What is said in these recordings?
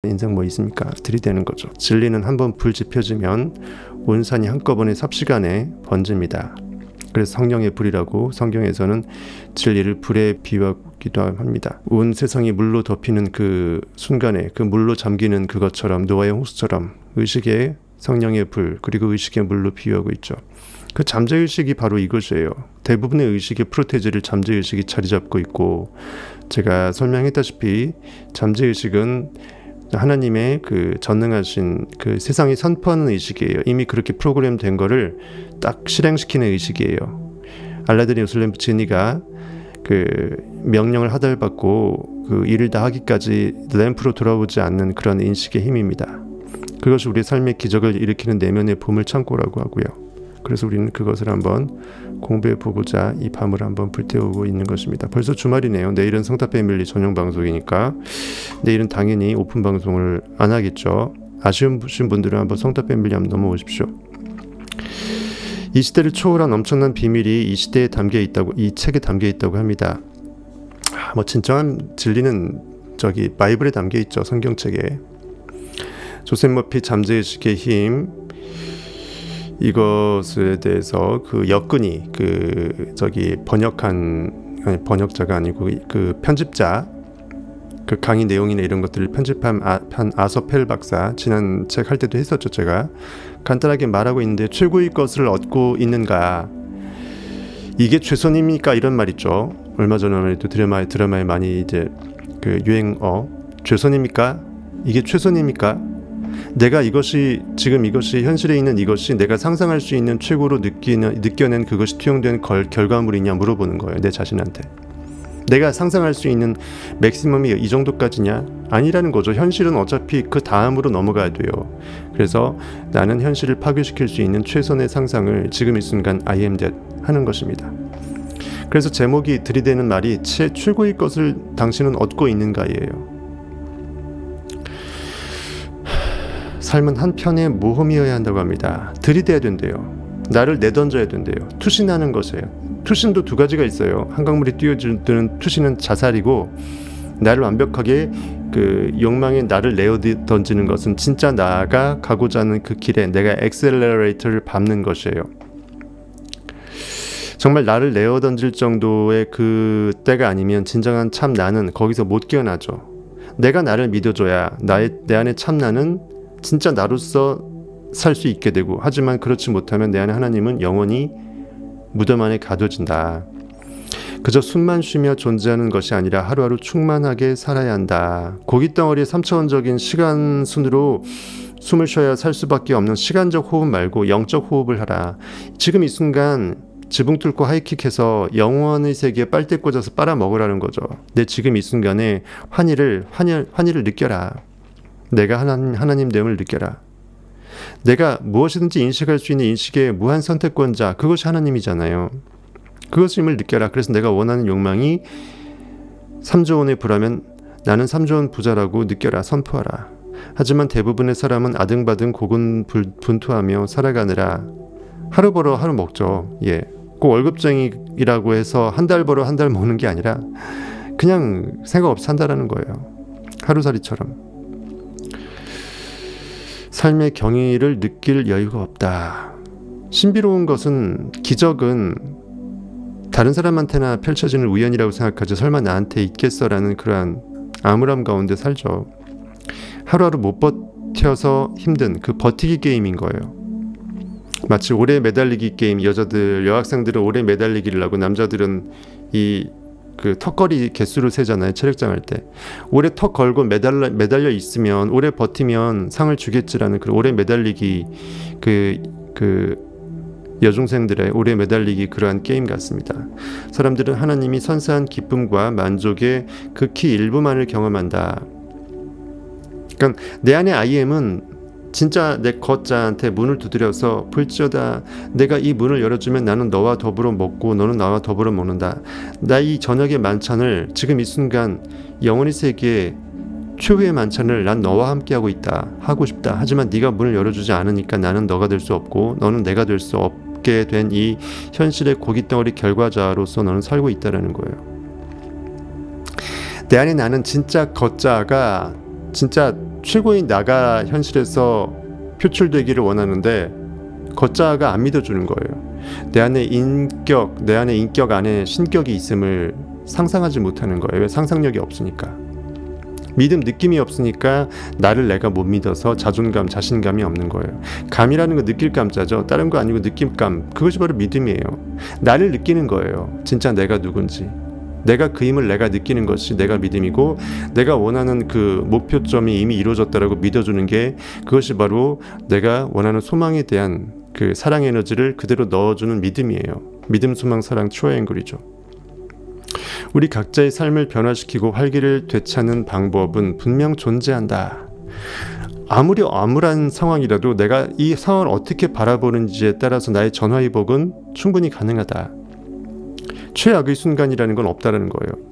인생 뭐 있습니까? 들이대는 거죠. 진리는 한번 불 지펴지면 온 산이 한꺼번에 삽시간에 번집니다. 그래서 성령의 불이라고 성경에서는 진리를 불에 비유하기도 합니다. 온 세상이 물로 덮이는 그 순간에 그 물로 잠기는 그것처럼 노아의 홍수처럼 의식의 성령의 불 그리고 의식의 물로 비유하고 있죠. 그 잠재의식이 바로 이것이에요. 대부분의 의식의 프로테즈를 잠재의식이 자리 잡고 있고, 제가 설명했다시피 잠재의식은 하나님의 그 전능하신 그 세상이 선포하는 의식이에요. 이미 그렇게 프로그램 된 거를 딱 실행시키는 의식이에요. 알라딘 예루살렘 지니가 그 명령을 하달받고 그 일을 다 하기까지 램프로 돌아오지 않는 그런 인식의 힘입니다. 그것이 우리의 삶의 기적을 일으키는 내면의 보물 창고라고 하고요. 그래서 우리는 그것을 한번 공부해 보고자 이 밤을 한번 불태우고 있는 것입니다. 벌써 주말이네요. 내일은 성탑 패밀리 전용 방송이니까 내일은 당연히 오픈 방송을 안 하겠죠. 아쉬우신 분들은 한번 성탑 패밀리 한번 넘어오십시오. 이 시대를 초월한 엄청난 비밀이 이 시대에 담겨 있다고, 이 책에 담겨 있다고 합니다. 뭐 진정한 진리는 저기 바이블에 담겨 있죠. 성경책에. 조셉 머피 잠재의식의 힘, 이것에 대해서 그 역근이 그 저기 번역자가 아니고 그 편집자, 그 강의 내용이나 이런 것들을 편집한 아서 펠 박사 지난 책 할 때도 했었죠. 제가 간단하게 말하고 있는데, 최고의 것을 얻고 있는가, 이게 최선입니까? 이런 말 있죠. 얼마 전에도 드라마에 많이 이제 그 유행어, 최선입니까? 이게 최선입니까? 내가 이것이 지금 이것이 현실에 있는 이것이 내가 상상할 수 있는 최고로 느껴낸 그것이 투영된 결과물이냐 물어보는 거예요. 내 자신한테. 내가 상상할 수 있는 맥시멈이 이 정도까지냐? 아니라는 거죠. 현실은 어차피 그 다음으로 넘어가야 돼요. 그래서 나는 현실을 파괴시킬 수 있는 최선의 상상을 지금 이 순간 I am that 하는 것입니다. 그래서 제목이 들이대는 말이 최고의 것을 당신은 얻고 있는가예요. 삶은 한편의 모험이어야 한다고 합니다. 들이대야 된대요. 나를 내던져야 된대요. 투신하는 것이에요. 투신도 두 가지가 있어요. 한강물이 뛰어드는 투신은 자살이고, 나를 완벽하게 그 욕망에 나를 내어 던지는 것은 진짜 나가 가고자 하는 그 길에 내가 엑셀러레이터를 밟는 것이에요. 정말 나를 내어 던질 정도의 그 때가 아니면 진정한 참 나는 거기서 못 깨어나죠. 내가 나를 믿어줘야 내 안에 참 나는 진짜 나로서 살 수 있게 되고, 하지만 그렇지 못하면 내 안에 하나님은 영원히 무덤 안에 가둬진다. 그저 숨만 쉬며 존재하는 것이 아니라 하루하루 충만하게 살아야 한다. 고깃덩어리의 3차원적인 시간 순으로 숨을 쉬어야 살 수밖에 없는 시간적 호흡 말고 영적 호흡을 하라. 지금 이 순간 지붕 뚫고 하이킥해서 영원의 세계에 빨대 꽂아서 빨아먹으라는 거죠. 내 지금 이 순간에 환희를 느껴라. 내가 하나님 됨을 느껴라. 내가 무엇이든지 인식할 수 있는 인식의 무한 선택권자, 그것이 하나님이잖아요. 그것임을 느껴라. 그래서 내가 원하는 욕망이 3조 원의 부라면 나는 3조 원 부자라고 느껴라. 선포하라. 하지만 대부분의 사람은 아등바등 고군분투하며 살아가느라 하루 벌어 하루 먹죠. 예. 꼭 월급쟁이라고 해서 한 달 벌어 한 달 먹는 게 아니라 그냥 생각 없이 산다라는 거예요. 하루살이처럼. 삶의 경이를 느낄 여유가 없다. 신비로운 것은, 기적은 다른 사람한테나 펼쳐지는 우연이라고 생각하지 설마 나한테 있겠어라는 그러한 암울함 가운데 살죠. 하루하루 못 버텨서 힘든 그 버티기 게임인 거예요. 마치 오래 매달리기 게임, 여학생들은 오래 매달리기를 하고 남자들은 그 턱걸이 개수를 세잖아요. 체력장 할 때. 오래 턱 걸고 매달려 있으면, 오래 버티면 상을 주겠지라는 그 오래 매달리기, 그 여중생들의 오래 매달리기, 그러한 게임 같습니다. 사람들은 하나님이 선사한 기쁨과 만족의 극히 일부만을 경험한다. 그러니까 내 안에 I am은 진짜 내 걷자한테 문을 두드려서 볼지어다 내가 이 문을 열어주면 나는 너와 더불어 먹고 너는 나와 더불어 먹는다. 나 이 저녁의 만찬을 지금 이 순간 영원히 세계의 최후의 만찬을 난 너와 함께하고 있다. 하고 싶다. 하지만 네가 문을 열어주지 않으니까 나는 너가 될 수 없고 너는 내가 될 수 없게 된 이 현실의 고깃덩어리 결과자로서 너는 살고 있다는 거예요. 내 안에 나는 진짜 걷자가 진짜 최고인 나가 현실에서 표출되기를 원하는데 걷자가 안 믿어주는 거예요. 내 안에 인격 안에 신격이 있음을 상상하지 못하는 거예요. 왜? 상상력이 없으니까. 믿음 느낌이 없으니까 나를 내가 못 믿어서 자존감, 자신감이 없는 거예요. 감이라는 거 느낄감자죠. 다른 거 아니고 느낌감. 그것이 바로 믿음이에요. 나를 느끼는 거예요. 진짜 내가 누군지. 내가 그 힘을 내가 느끼는 것이 내가 믿음이고, 내가 원하는 그 목표점이 이미 이루어졌다라고 믿어주는 게, 그것이 바로 내가 원하는 소망에 대한 그 사랑 에너지를 그대로 넣어주는 믿음이에요. 믿음, 소망, 사랑, 트라이앵글이죠. 우리 각자의 삶을 변화시키고 활기를 되찾는 방법은 분명 존재한다. 아무리 암울한 상황이라도 내가 이 상황을 어떻게 바라보는지에 따라서 나의 전화위복은 충분히 가능하다. 최악의 순간이라는 건 없다라는 거예요.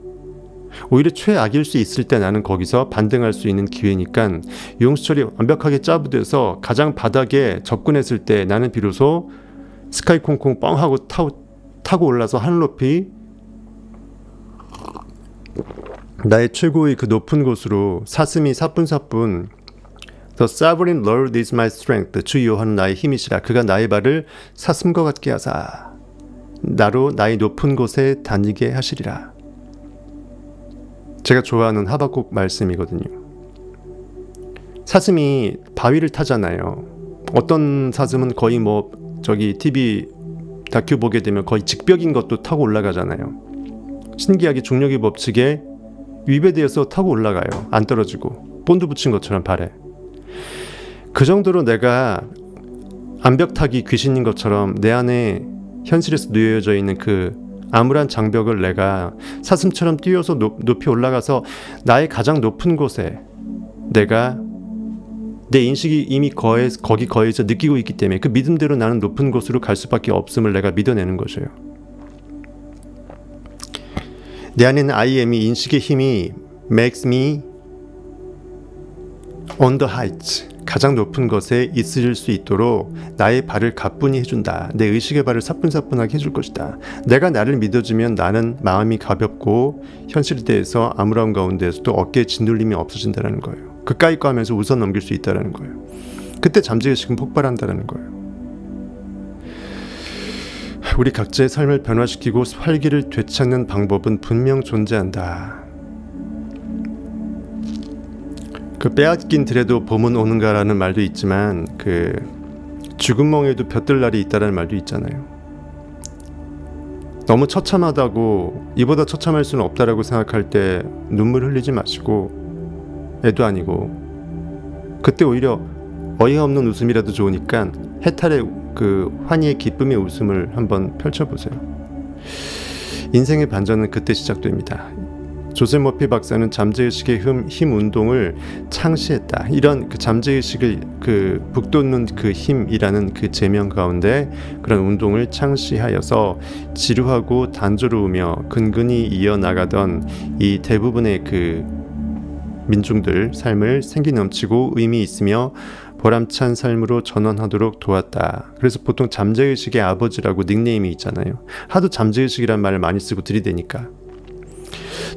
오히려 최악일 수 있을 때 나는 거기서 반등할 수 있는 기회니까, 용수철이 완벽하게 짜부돼서 가장 바닥에 접근했을 때 나는 비로소 스카이 콩콩 뻥 하고 타고 올라서 하늘 높이 나의 최고의 그 높은 곳으로 사슴이 사뿐사뿐 The sovereign Lord is my strength. 주 여호와는 나의 힘이시라. 그가 나의 발을 사슴과 같게 하사 나로 나의 높은 곳에 다니게 하시리라. 제가 좋아하는 하박국 말씀이거든요. 사슴이 바위를 타잖아요. 어떤 사슴은 거의 TV 다큐 보게 되면 거의 직벽인 것도 타고 올라가잖아요. 신기하게 중력의 법칙에 위배되어서 타고 올라가요. 안 떨어지고 본드 붙인 것처럼 발에. 그 정도로 내가 암벽타기 귀신인 것처럼 내 안에 현실에서 놓여져 있는 그 암울한 장벽을 내가 사슴처럼 뛰어서 높이 올라가서 나의 가장 높은 곳에 내가 내 인식이 이미 거기 거에서 느끼고 있기 때문에 그 믿음대로 나는 높은 곳으로 갈 수밖에 없음을 내가 믿어내는 것이에요. 내 안에 있는 I am이, 인식의 힘이 makes me on the heights, 가장 높은 것에 있을 수 있도록 나의 발을 가뿐히 해준다. 내 의식의 발을 사뿐사뿐하게 해줄 것이다. 내가 나를 믿어주면 나는 마음이 가볍고 현실에 대해서 암울함 가운데에서도 어깨에 짓눌림이 없어진다는 거예요. 그까이 거 하면서 웃어 넘길 수 있다는 거예요. 그때 잠재의식은 폭발한다는 거예요. 우리 각자의 삶을 변화시키고 활기를 되찾는 방법은 분명 존재한다. 그 빼앗긴 들에도 봄은 오는가라는 말도 있지만, 그 죽은 멍에도 볕들 날이 있다라는 말도 있잖아요. 너무 처참하다고, 이보다 처참할 수는 없다라고 생각할 때 눈물 흘리지 마시고, 애도 아니고, 그때 오히려 어이없는 웃음이라도 좋으니까 해탈의 그 환희의 기쁨의 웃음을 한번 펼쳐보세요. 인생의 반전은 그때 시작됩니다. 조셉 머피 박사는 잠재의식의 힘 운동을 창시했다. 이런 그 잠재의식을 그 북돋는 그 힘이라는 그 제명 가운데 그런 운동을 창시하여서 지루하고 단조로우며 근근히 이어나가던 이 대부분의 그 민중들 삶을 생기 넘치고 의미 있으며 보람찬 삶으로 전환하도록 도왔다. 그래서 보통 잠재의식의 아버지라고 닉네임이 있잖아요. 하도 잠재의식이란 말을 많이 쓰고 들이대니까.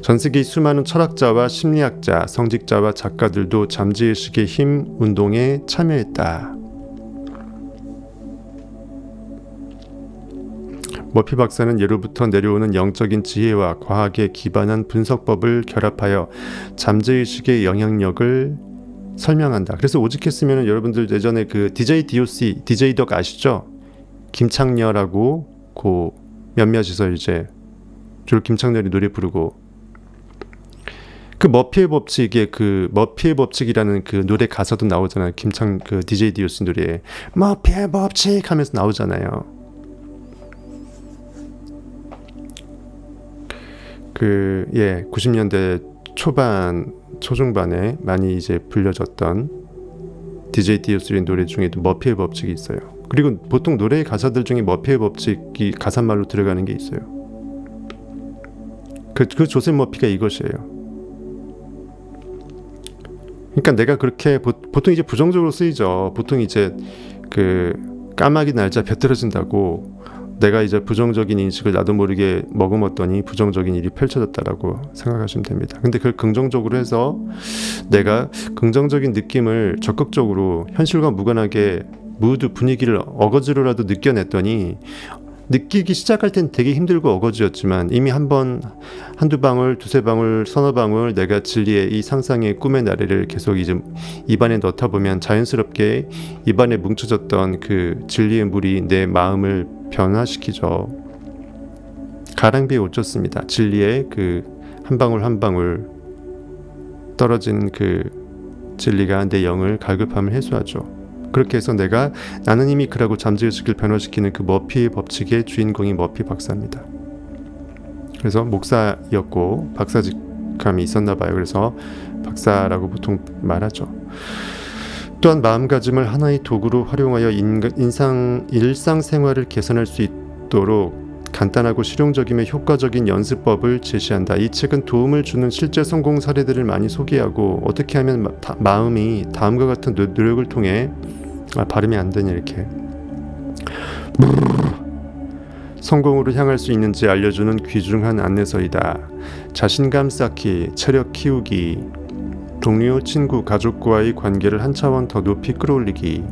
전 세계 수많은 철학자와 심리학자, 성직자와 작가들도 잠재의식의 힘 운동에 참여했다. 머피 박사는 예로부터 내려오는 영적인 지혜와 과학에 기반한 분석법을 결합하여 잠재의식의 영향력을 설명한다. 그래서 오직했으면 여러분들 예전에 그 DJ DOC, DJ 덕 아시죠? 김창렬하고 그 몇몇이서 이제 주로 김창렬이 노래 부르고 그 머피의 법칙의 그 머피의 법칙이라는 그 노래 가사도 나오잖아요. 그 DJ DOC 노래에 머피의 법칙 하면서 나오잖아요. 그 90년대 초반 초중반에 많이 이제 불려졌던 DJ DOC의 노래 중에도 머피의 법칙이 있어요. 그리고 보통 노래의 가사들 중에 머피의 법칙이 가사말로 들어가는 게 있어요. 그 조셉 머피가 이것이에요. 그러니까 내가 그렇게 보통 이제 부정적으로 쓰이죠. 보통 이제 그 까마귀 날짜 벼 떨어진다고 내가 이제 부정적인 인식을 나도 모르게 머금었더니 부정적인 일이 펼쳐졌다라고 생각하시면 됩니다. 근데 그걸 긍정적으로 해서 내가 긍정적인 느낌을 적극적으로 현실과 무관하게 무드 분위기를 어거지로라도 느껴냈더니, 느끼기 시작할 땐 되게 힘들고 어거지였지만 이미 한두 방울, 두세 방울, 서너 방울 내가 진리의 이 상상의 꿈의 나래를 계속 이제 입안에 넣다 보면 자연스럽게 입안에 뭉쳐졌던 그 진리의 물이 내 마음을 변화시키죠. 가랑비에 옷 젖습니다. 진리의 그 한 방울 한 방울 떨어진 그 진리가 내 영을 갈급함을 해소하죠. 그렇게 해서 나는 이미 그라고 잠재의식을 변화시키는 그 머피의 법칙의 주인공이 머피 박사입니다. 그래서 목사였고 박사직함이 있었나 봐요. 그래서 박사라고 보통 말하죠. 또한 마음가짐을 하나의 도구로 활용하여 일상생활을 개선할 수 있도록 간단하고 실용적이며 효과적인 연습법을 제시한다. 이 책은 도움을 주는 실제 성공 사례들을 많이 소개하고 어떻게 하면 마음이 다음과 같은 노력을 통해 발음이 안 되냐 이렇게 성공으로 향할 수 있는지 알려주는 귀중한 안내서이다. 자신감 쌓기, 체력 키우기, 동료, 친구, 가족과의 관계를 한 차원 더 높이 끌어올리기,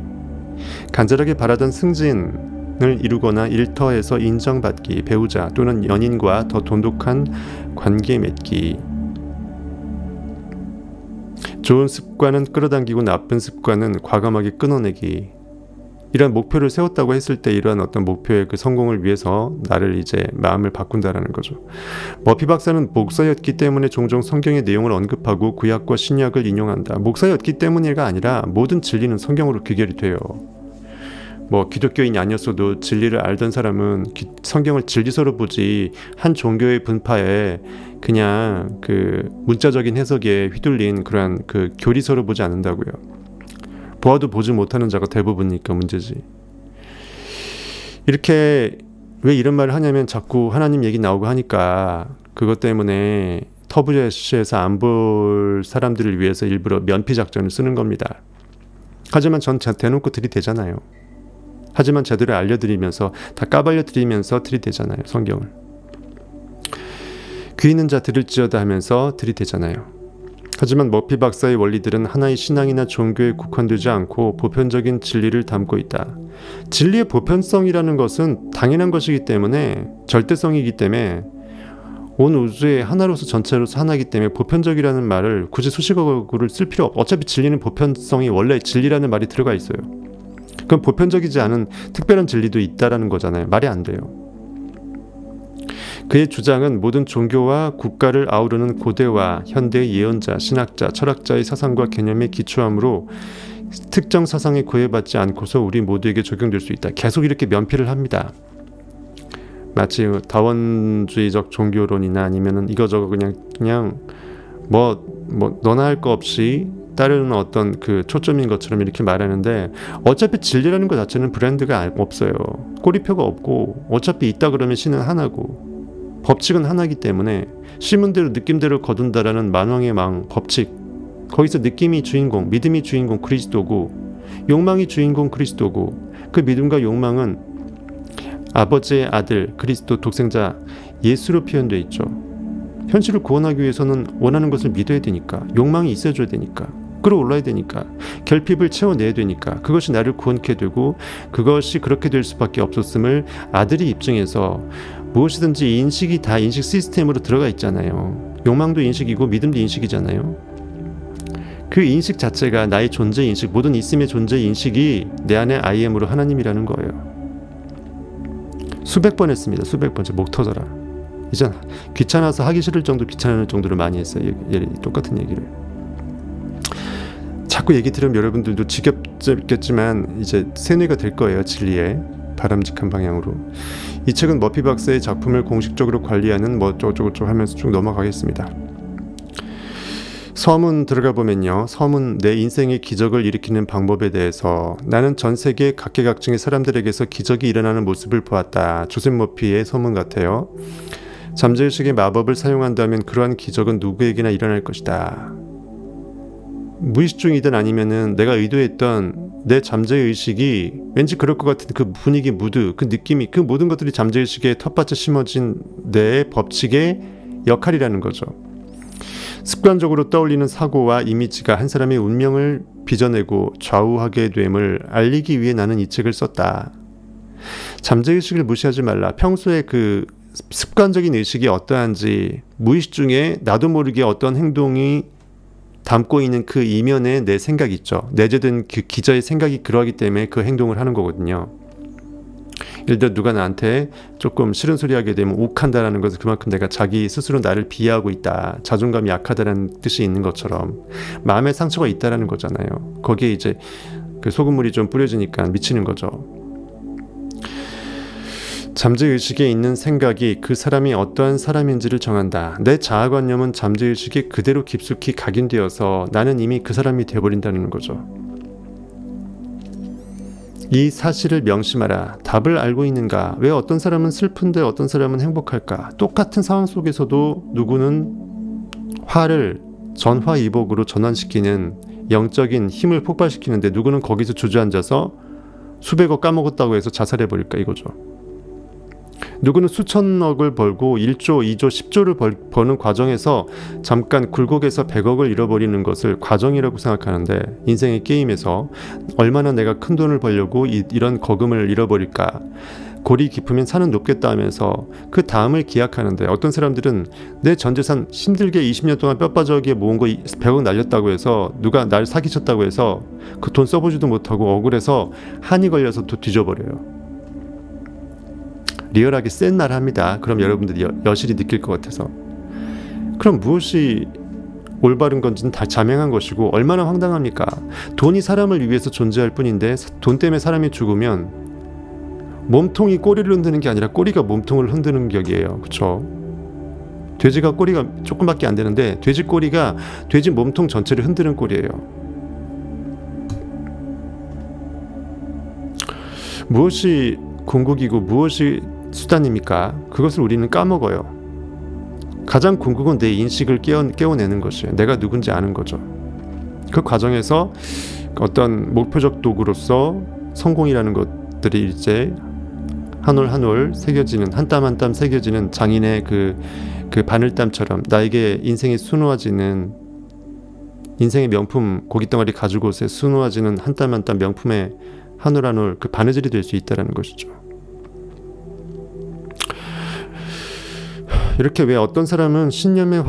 간절하게 바라던 승진을 이루거나 일터에서 인정받기, 배우자 또는 연인과 더 돈독한 관계 맺기, 좋은 습관은 끌어당기고 나쁜 습관은 과감하게 끊어내기. 이런 목표를 세웠다고 했을 때 이러한 어떤 목표의 그 성공을 위해서 나를 이제 마음을 바꾼다라는 거죠. 머피 박사는 목사였기 때문에 종종 성경의 내용을 언급하고 구약과 신약을 인용한다. 목사였기 때문이가 아니라 모든 진리는 성경으로 귀결이 돼요. 뭐 기독교인이 아니었어도 진리를 알던 사람은 성경을 진리서로 보지 한 종교의 분파에 그냥 그 문자적인 해석에 휘둘린 그러한 그 교리서로 보지 않는다고요. 보아도 보지 못하는 자가 대부분이니까 문제지. 이렇게 왜 이런 말을 하냐면 자꾸 하나님 얘기 나오고 하니까 그것 때문에 터부에서 안 볼 사람들을 위해서 일부러 면피 작전을 쓰는 겁니다. 하지만 전 대놓고 들이대잖아요. 하지만 제대로 알려드리면서 다 까발려드리면서 들이대잖아요. 성경을. 귀 있는 자 들을지어다 하면서 들이대잖아요. 하지만 머피 박사의 원리들은 하나의 신앙이나 종교에 국한되지 않고 보편적인 진리를 담고 있다. 진리의 보편성이라는 것은 당연한 것이기 때문에, 절대성이기 때문에 온 우주의 하나로서 전체로서 하나이기 때문에 보편적이라는 말을 굳이 수식어구를 쓸 필요 없고, 어차피 진리는 보편성이 원래 진리라는 말이 들어가 있어요. 그럼 보편적이지 않은 특별한 진리도 있다라는 거잖아요. 말이 안 돼요. 그의 주장은 모든 종교와 국가를 아우르는 고대와 현대의 예언자, 신학자, 철학자의 사상과 개념에 기초하므로 특정 사상에 구애받지 않고서 우리 모두에게 적용될 수 있다. 계속 이렇게 면피를 합니다. 마치 다원주의적 종교론이나 아니면은 이거저거 그냥 너나 할 거 없이 따르는 어떤 그 초점인 것처럼 이렇게 말하는데, 어차피 진리라는 것 자체는 브랜드가 없어요. 꼬리표가 없고, 어차피 있다 그러면 신은 하나고 법칙은 하나이기 때문에 시문대로 느낌대로 거둔다라는 만왕의 망 법칙, 거기서 느낌이 주인공, 믿음이 주인공 그리스도고, 욕망이 주인공 그리스도고, 그 믿음과 욕망은 아버지의 아들 그리스도 독생자 예수로 표현되어 있죠. 현실을 구원하기 위해서는 원하는 것을 믿어야 되니까, 욕망이 있어줘야 되니까, 끌어올라야 되니까, 결핍을 채워내야 되니까, 그것이 나를 구원케 되고 그것이 그렇게 될 수밖에 없었음을 아들이 입증해서 무엇이든지 인식이 다 인식 시스템으로 들어가 있잖아요. 욕망도 인식이고 믿음도 인식이잖아요. 그 인식 자체가 나의 존재 인식, 모든 있음의 존재 인식이 내 안에 I am으로 하나님이라는 거예요. 수백 번 했습니다. 수백 번째 목 터져라. 이젠 귀찮아서 하기 싫을 정도, 귀찮을 정도로 많이 했어요. 똑같은 얘기를. 자꾸 얘기 들으면 여러분들도 지겹겠지만 이제 세뇌가 될 거예요. 진리에 바람직한 방향으로. 이 책은 머피 박사의 작품을 공식적으로 관리하는 뭐 어쩌고저쩌고 하면서 쭉 넘어가겠습니다. 서문 들어가 보면요, 서문 내 인생의 기적을 일으키는 방법에 대해서 나는 전 세계 각계각층의 사람들에게서 기적이 일어나는 모습을 보았다. 조셉 머피의 서문 같아요. 잠재의식의 마법을 사용한다면 그러한 기적은 누구에게나 일어날 것이다. 무의식 중이든 아니면은 내가 의도했던 내 잠재의식이 왠지 그럴 것 같은 그 분위기, 무드, 그 느낌이, 그 모든 것들이 잠재의식에 텃밭에 심어진 내 법칙의 역할이라는 거죠. 습관적으로 떠올리는 사고와 이미지가 한 사람의 운명을 빚어내고 좌우하게 됨을 알리기 위해 나는 이 책을 썼다. 잠재의식을 무시하지 말라. 평소에 그 습관적인 의식이 어떠한지, 무의식 중에 나도 모르게 어떤 행동이 담고 있는 그 이면에 내 생각이 있죠. 내재된 그 기자의 생각이 그러하기 때문에 그 행동을 하는 거거든요. 예를 들어 누가 나한테 조금 싫은 소리 하게 되면 욱한다라는 것은 그만큼 내가 자기 스스로 나를 비하하고 있다, 자존감이 약하다는 뜻이 있는 것처럼 마음의 상처가 있다라는 거잖아요. 거기에 이제 그 소금물이 좀 뿌려지니까 미치는 거죠. 잠재의식에 있는 생각이 그 사람이 어떠한 사람인지를 정한다. 내 자아관념은 잠재의식에 그대로 깊숙이 각인되어서 나는 이미 그 사람이 되어버린다는 거죠. 이 사실을 명심하라. 답을 알고 있는가? 왜 어떤 사람은 슬픈데 어떤 사람은 행복할까? 똑같은 상황 속에서도 누구는 화를 전화위복으로 전환시키는 영적인 힘을 폭발시키는데 누구는 거기서 주저앉아서 수백억 까먹었다고 해서 자살해버릴까 이거죠. 누구는 수천억을 벌고 1조, 2조, 10조를 버는 과정에서 잠깐 굴곡에서 100억을 잃어버리는 것을 과정이라고 생각하는데, 인생의 게임에서 얼마나 내가 큰 돈을 벌려고 이런 거금을 잃어버릴까, 골이 깊으면 산은 높겠다 하면서 그 다음을 기약하는데, 어떤 사람들은 내 전재산 힘들게 20년 동안 뼈 빠져게 모은 거 100억 날렸다고 해서, 누가 날 사기쳤다고 해서 그 돈 써보지도 못하고 억울해서 한이 걸려서 또 뒤져버려요. 리얼하게 센 날 합니다. 그럼 여러분들이 여실히 느낄 것 같아서. 그럼 무엇이 올바른 건지는 다 자명한 것이고, 얼마나 황당합니까? 돈이 사람을 위해서 존재할 뿐인데 돈 때문에 사람이 죽으면 몸통이 꼬리를 흔드는 게 아니라 꼬리가 몸통을 흔드는 격이에요. 그렇죠? 돼지가 꼬리가 조금밖에 안 되는데 돼지 꼬리가 돼지 몸통 전체를 흔드는 꼴이에요. 무엇이 궁극이고 무엇이 수단입니까? 그것을 우리는 까먹어요. 가장 궁극은 내 인식을 깨워내는 것이에요. 내가 누군지 아는 거죠. 그 과정에서 어떤 목표적 도구로서 성공이라는 것들이 이제 한 올 한 올 새겨지는, 한 땀 한 땀 새겨지는 장인의 그 바늘땀처럼 나에게 인생이 수놓아지는, 인생의 명품 고깃덩어리 가죽옷에 수놓아지는 한 땀 한 땀 명품의 한 올 한 올 그 바느질이 될 수 있다는 것이죠. 이렇게 왜 어떤 사람은 신념과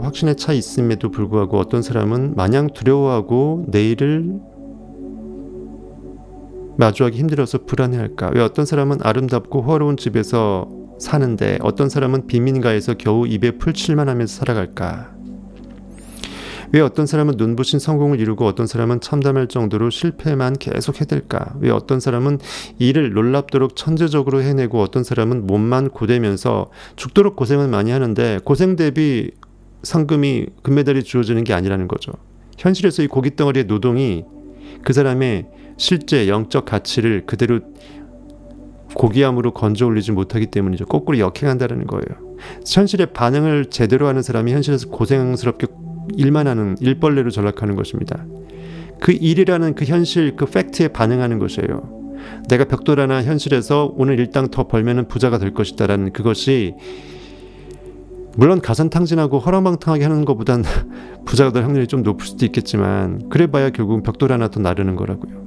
확신에 차 있음에도 불구하고 어떤 사람은 마냥 두려워하고 내일을 마주하기 힘들어서 불안해할까? 왜 어떤 사람은 아름답고 화려한 집에서 사는데 어떤 사람은 빈민가에서 겨우 입에 풀칠만 하면서 살아갈까? 왜 어떤 사람은 눈부신 성공을 이루고 어떤 사람은 참담할 정도로 실패만 계속 해댈까? 왜 어떤 사람은 일을 놀랍도록 천재적으로 해내고 어떤 사람은 몸만 고되면서 죽도록 고생을 많이 하는데 고생 대비 상금이 금메달이 주어지는 게 아니라는 거죠. 현실에서 이 고깃덩어리의 노동이 그 사람의 실제 영적 가치를 그대로 고귀함으로 건져 올리지 못하기 때문이죠. 거꾸로 역행한다는 거예요. 현실의 반응을 제대로 하는 사람이 현실에서 고생스럽게 일만 하는 일벌레로 전락하는 것입니다. 그 일이라는 그 현실, 그 팩트에 반응하는 것이에요. 내가 벽돌 하나 현실에서 오늘 일당 더 벌면은 부자가 될 것이다라는 그것이, 물론 가산탕진하고 허랑방탕하게 하는 것보단 부자가 될 확률이 좀 높을 수도 있겠지만 그래봐야 결국은 벽돌 하나 더 나르는 거라고요.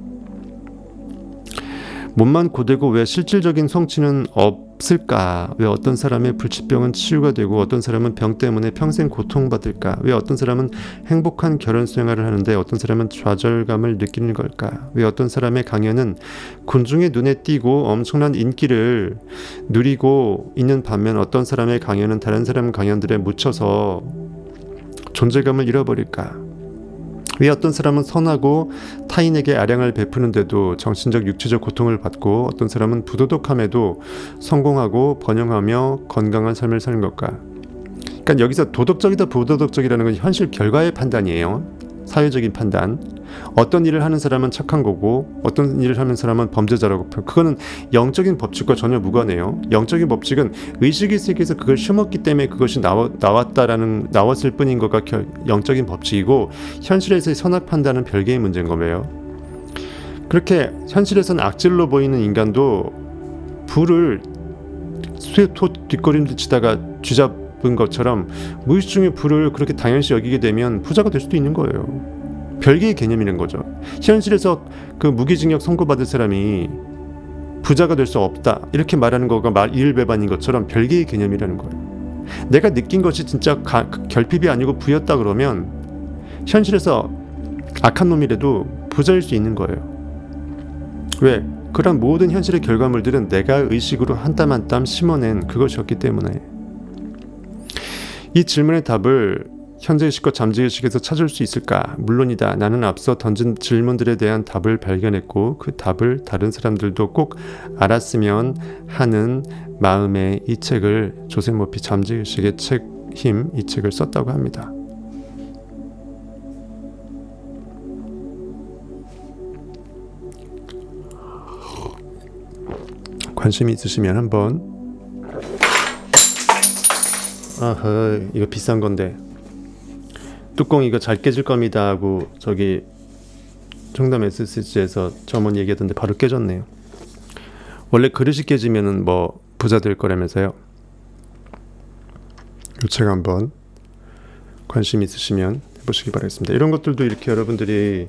몸만 고되고 왜 실질적인 성취는 없을까? 왜 어떤 사람의 불치병은 치유가 되고 어떤 사람은 병 때문에 평생 고통받을까? 왜 어떤 사람은 행복한 결혼 생활을 하는데 어떤 사람은 좌절감을 느끼는 걸까? 왜 어떤 사람의 강연은 군중의 눈에 띄고 엄청난 인기를 누리고 있는 반면 어떤 사람의 강연은 다른 사람 강연들에 묻혀서 존재감을 잃어버릴까? 왜 어떤 사람은 선하고 타인에게 아량을 베푸는데도 정신적 육체적 고통을 받고 어떤 사람은 부도덕함에도 성공하고 번영하며 건강한 삶을 사는 걸까? 그러니까 여기서 도덕적이다 부도덕적이라는 건 현실 결과의 판단이에요. 사회적인 판단. 어떤 일을 하는 사람은 착한 거고 어떤 일을 하는 사람은 범죄자라고. 그거는 영적인 법칙과 전혀 무관해요. 영적인 법칙은 의식의 세계에서 그걸 심었기 때문에 그것이 나왔을 뿐인 것과 영적인 법칙이고, 현실에서의 선악 판단은 별개의 문제인 거예요. 그렇게 현실에서는 악질로 보이는 인간도 불을 쇠토 뒷걸음질 치다가 쥐잡은 것처럼 무의식 중에 불을 그렇게 당연시 여기게 되면 부자가 될 수도 있는 거예요. 별개의 개념이라는 거죠. 현실에서 그 무기징역 선고받을 사람이 부자가 될 수 없다 이렇게 말하는 거가 일배반인 것처럼 별개의 개념이라는 거예요. 내가 느낀 것이 진짜 결핍이 아니고 부였다 그러면 현실에서 악한 놈이라도 부자일 수 있는 거예요. 왜? 그런 모든 현실의 결과물들은 내가 의식으로 한 땀 한 땀 심어낸 그것이었기 때문에. 이 질문의 답을 현재의식과 잠재의식에서 찾을 수 있을까? 물론이다. 나는 앞서 던진 질문들에 대한 답을 발견했고 그 답을 다른 사람들도 꼭 알았으면 하는 마음에 이 책을, 조셉 머피 잠재의식의 힘, 이 책을 썼다고 합니다. 관심이 있으시면 한번. 아하, 이거 비싼 건데 뚜껑 이거 잘 깨질 겁니다 하고 저기 청담 SSG에서 점원 얘기하던데 바로 깨졌네요. 원래 그릇이 깨지면은 뭐 부자 될 거라면서요. 이 책 한번 관심 있으시면 해보시기 바라겠습니다. 이런 것들도 이렇게 여러분들이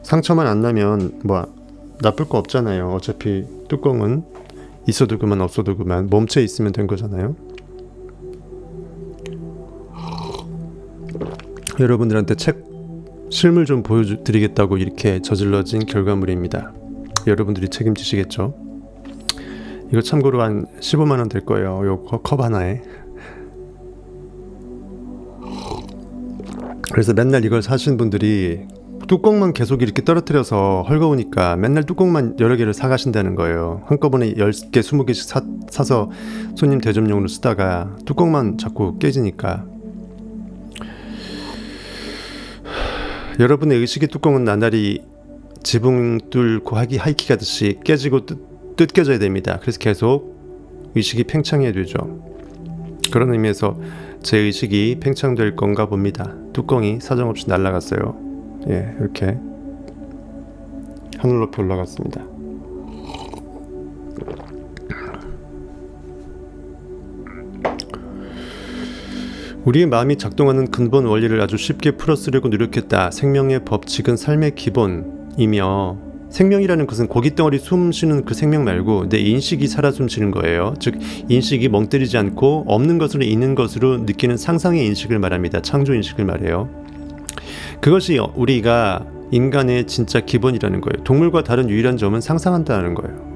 상처만 안 나면 뭐 나쁠 거 없잖아요. 어차피 뚜껑은 있어도 그만 없어도 그만 몸체 있으면 된 거잖아요. 여러분들한테 책 실물 좀 보여드리겠다고 이렇게 저질러진 결과물입니다. 여러분들이 책임지시겠죠? 이거 참고로 한 15만원 될 거예요. 요 컵 하나에. 그래서 맨날 이걸 사신 분들이 뚜껑만 계속 이렇게 떨어뜨려서 헐거우니까 맨날 뚜껑만 여러 개를 사가신다는 거예요. 한꺼번에 10개, 20개씩 사서 손님 대접용으로 쓰다가 뚜껑만 자꾸 깨지니까. 여러분의 의식의 뚜껑은 나날이 지붕 뚫고 하이킥 하듯이 깨지고 뜯겨져야 됩니다. 그래서 계속 의식이 팽창해야 되죠. 그런 의미에서 제 의식이 팽창될 건가 봅니다. 뚜껑이 사정없이 날아갔어요. 예, 이렇게 하늘 높이 올라갔습니다. 우리의 마음이 작동하는 근본 원리를 아주 쉽게 풀어쓰려고 노력했다. 생명의 법칙은 삶의 기본이며, 생명이라는 것은 고깃덩어리 숨 쉬는 그 생명 말고 내 인식이 살아 숨쉬는 거예요. 즉 인식이 멍 때리지 않고 없는 것으로 있는 것으로 느끼는 상상의 인식을 말합니다. 창조 인식을 말해요. 그것이 우리가 인간의 진짜 기본이라는 거예요. 동물과 다른 유일한 점은 상상한다는 거예요.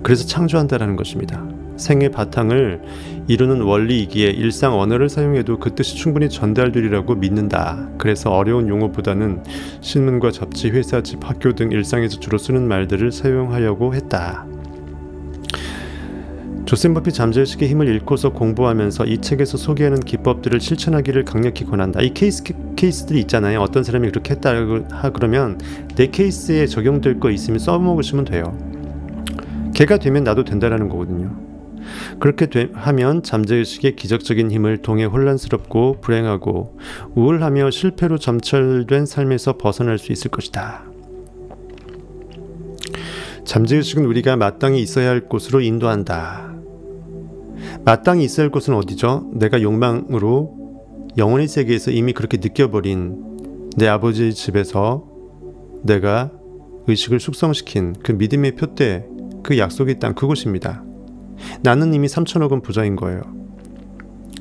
그래서 창조한다는 것입니다. 생의 바탕을 이루는 원리이기에 일상 언어를 사용해도 그 뜻이 충분히 전달되리라고 믿는다. 그래서 어려운 용어보다는 신문과 잡지, 회사, 집, 학교 등 일상에서 주로 쓰는 말들을 사용하려고 했다. 조셉 머피 잠재의식의 힘을 읽고서 공부하면서 이 책에서 소개하는 기법들을 실천하기를 강력히 권한다. 이 케이스들이 있잖아요. 어떤 사람이 그렇게 했다 그러면 내 케이스에 적용될 거 있으면 써먹으시면 돼요. 걔가 되면 나도 된다라는 거거든요. 그렇게 하면 잠재의식의 기적적인 힘을 통해 혼란스럽고 불행하고 우울하며 실패로 점철된 삶에서 벗어날 수 있을 것이다. 잠재의식은 우리가 마땅히 있어야 할 곳으로 인도한다. 마땅히 있어야 할 곳은 어디죠? 내가 욕망으로 영혼의 세계에서 이미 그렇게 느껴버린 내 아버지의 집에서 내가 의식을 숙성시킨 그 믿음의 표대, 그 약속의 땅, 그곳입니다. 나는 이미 3천억 원 부자인 거예요.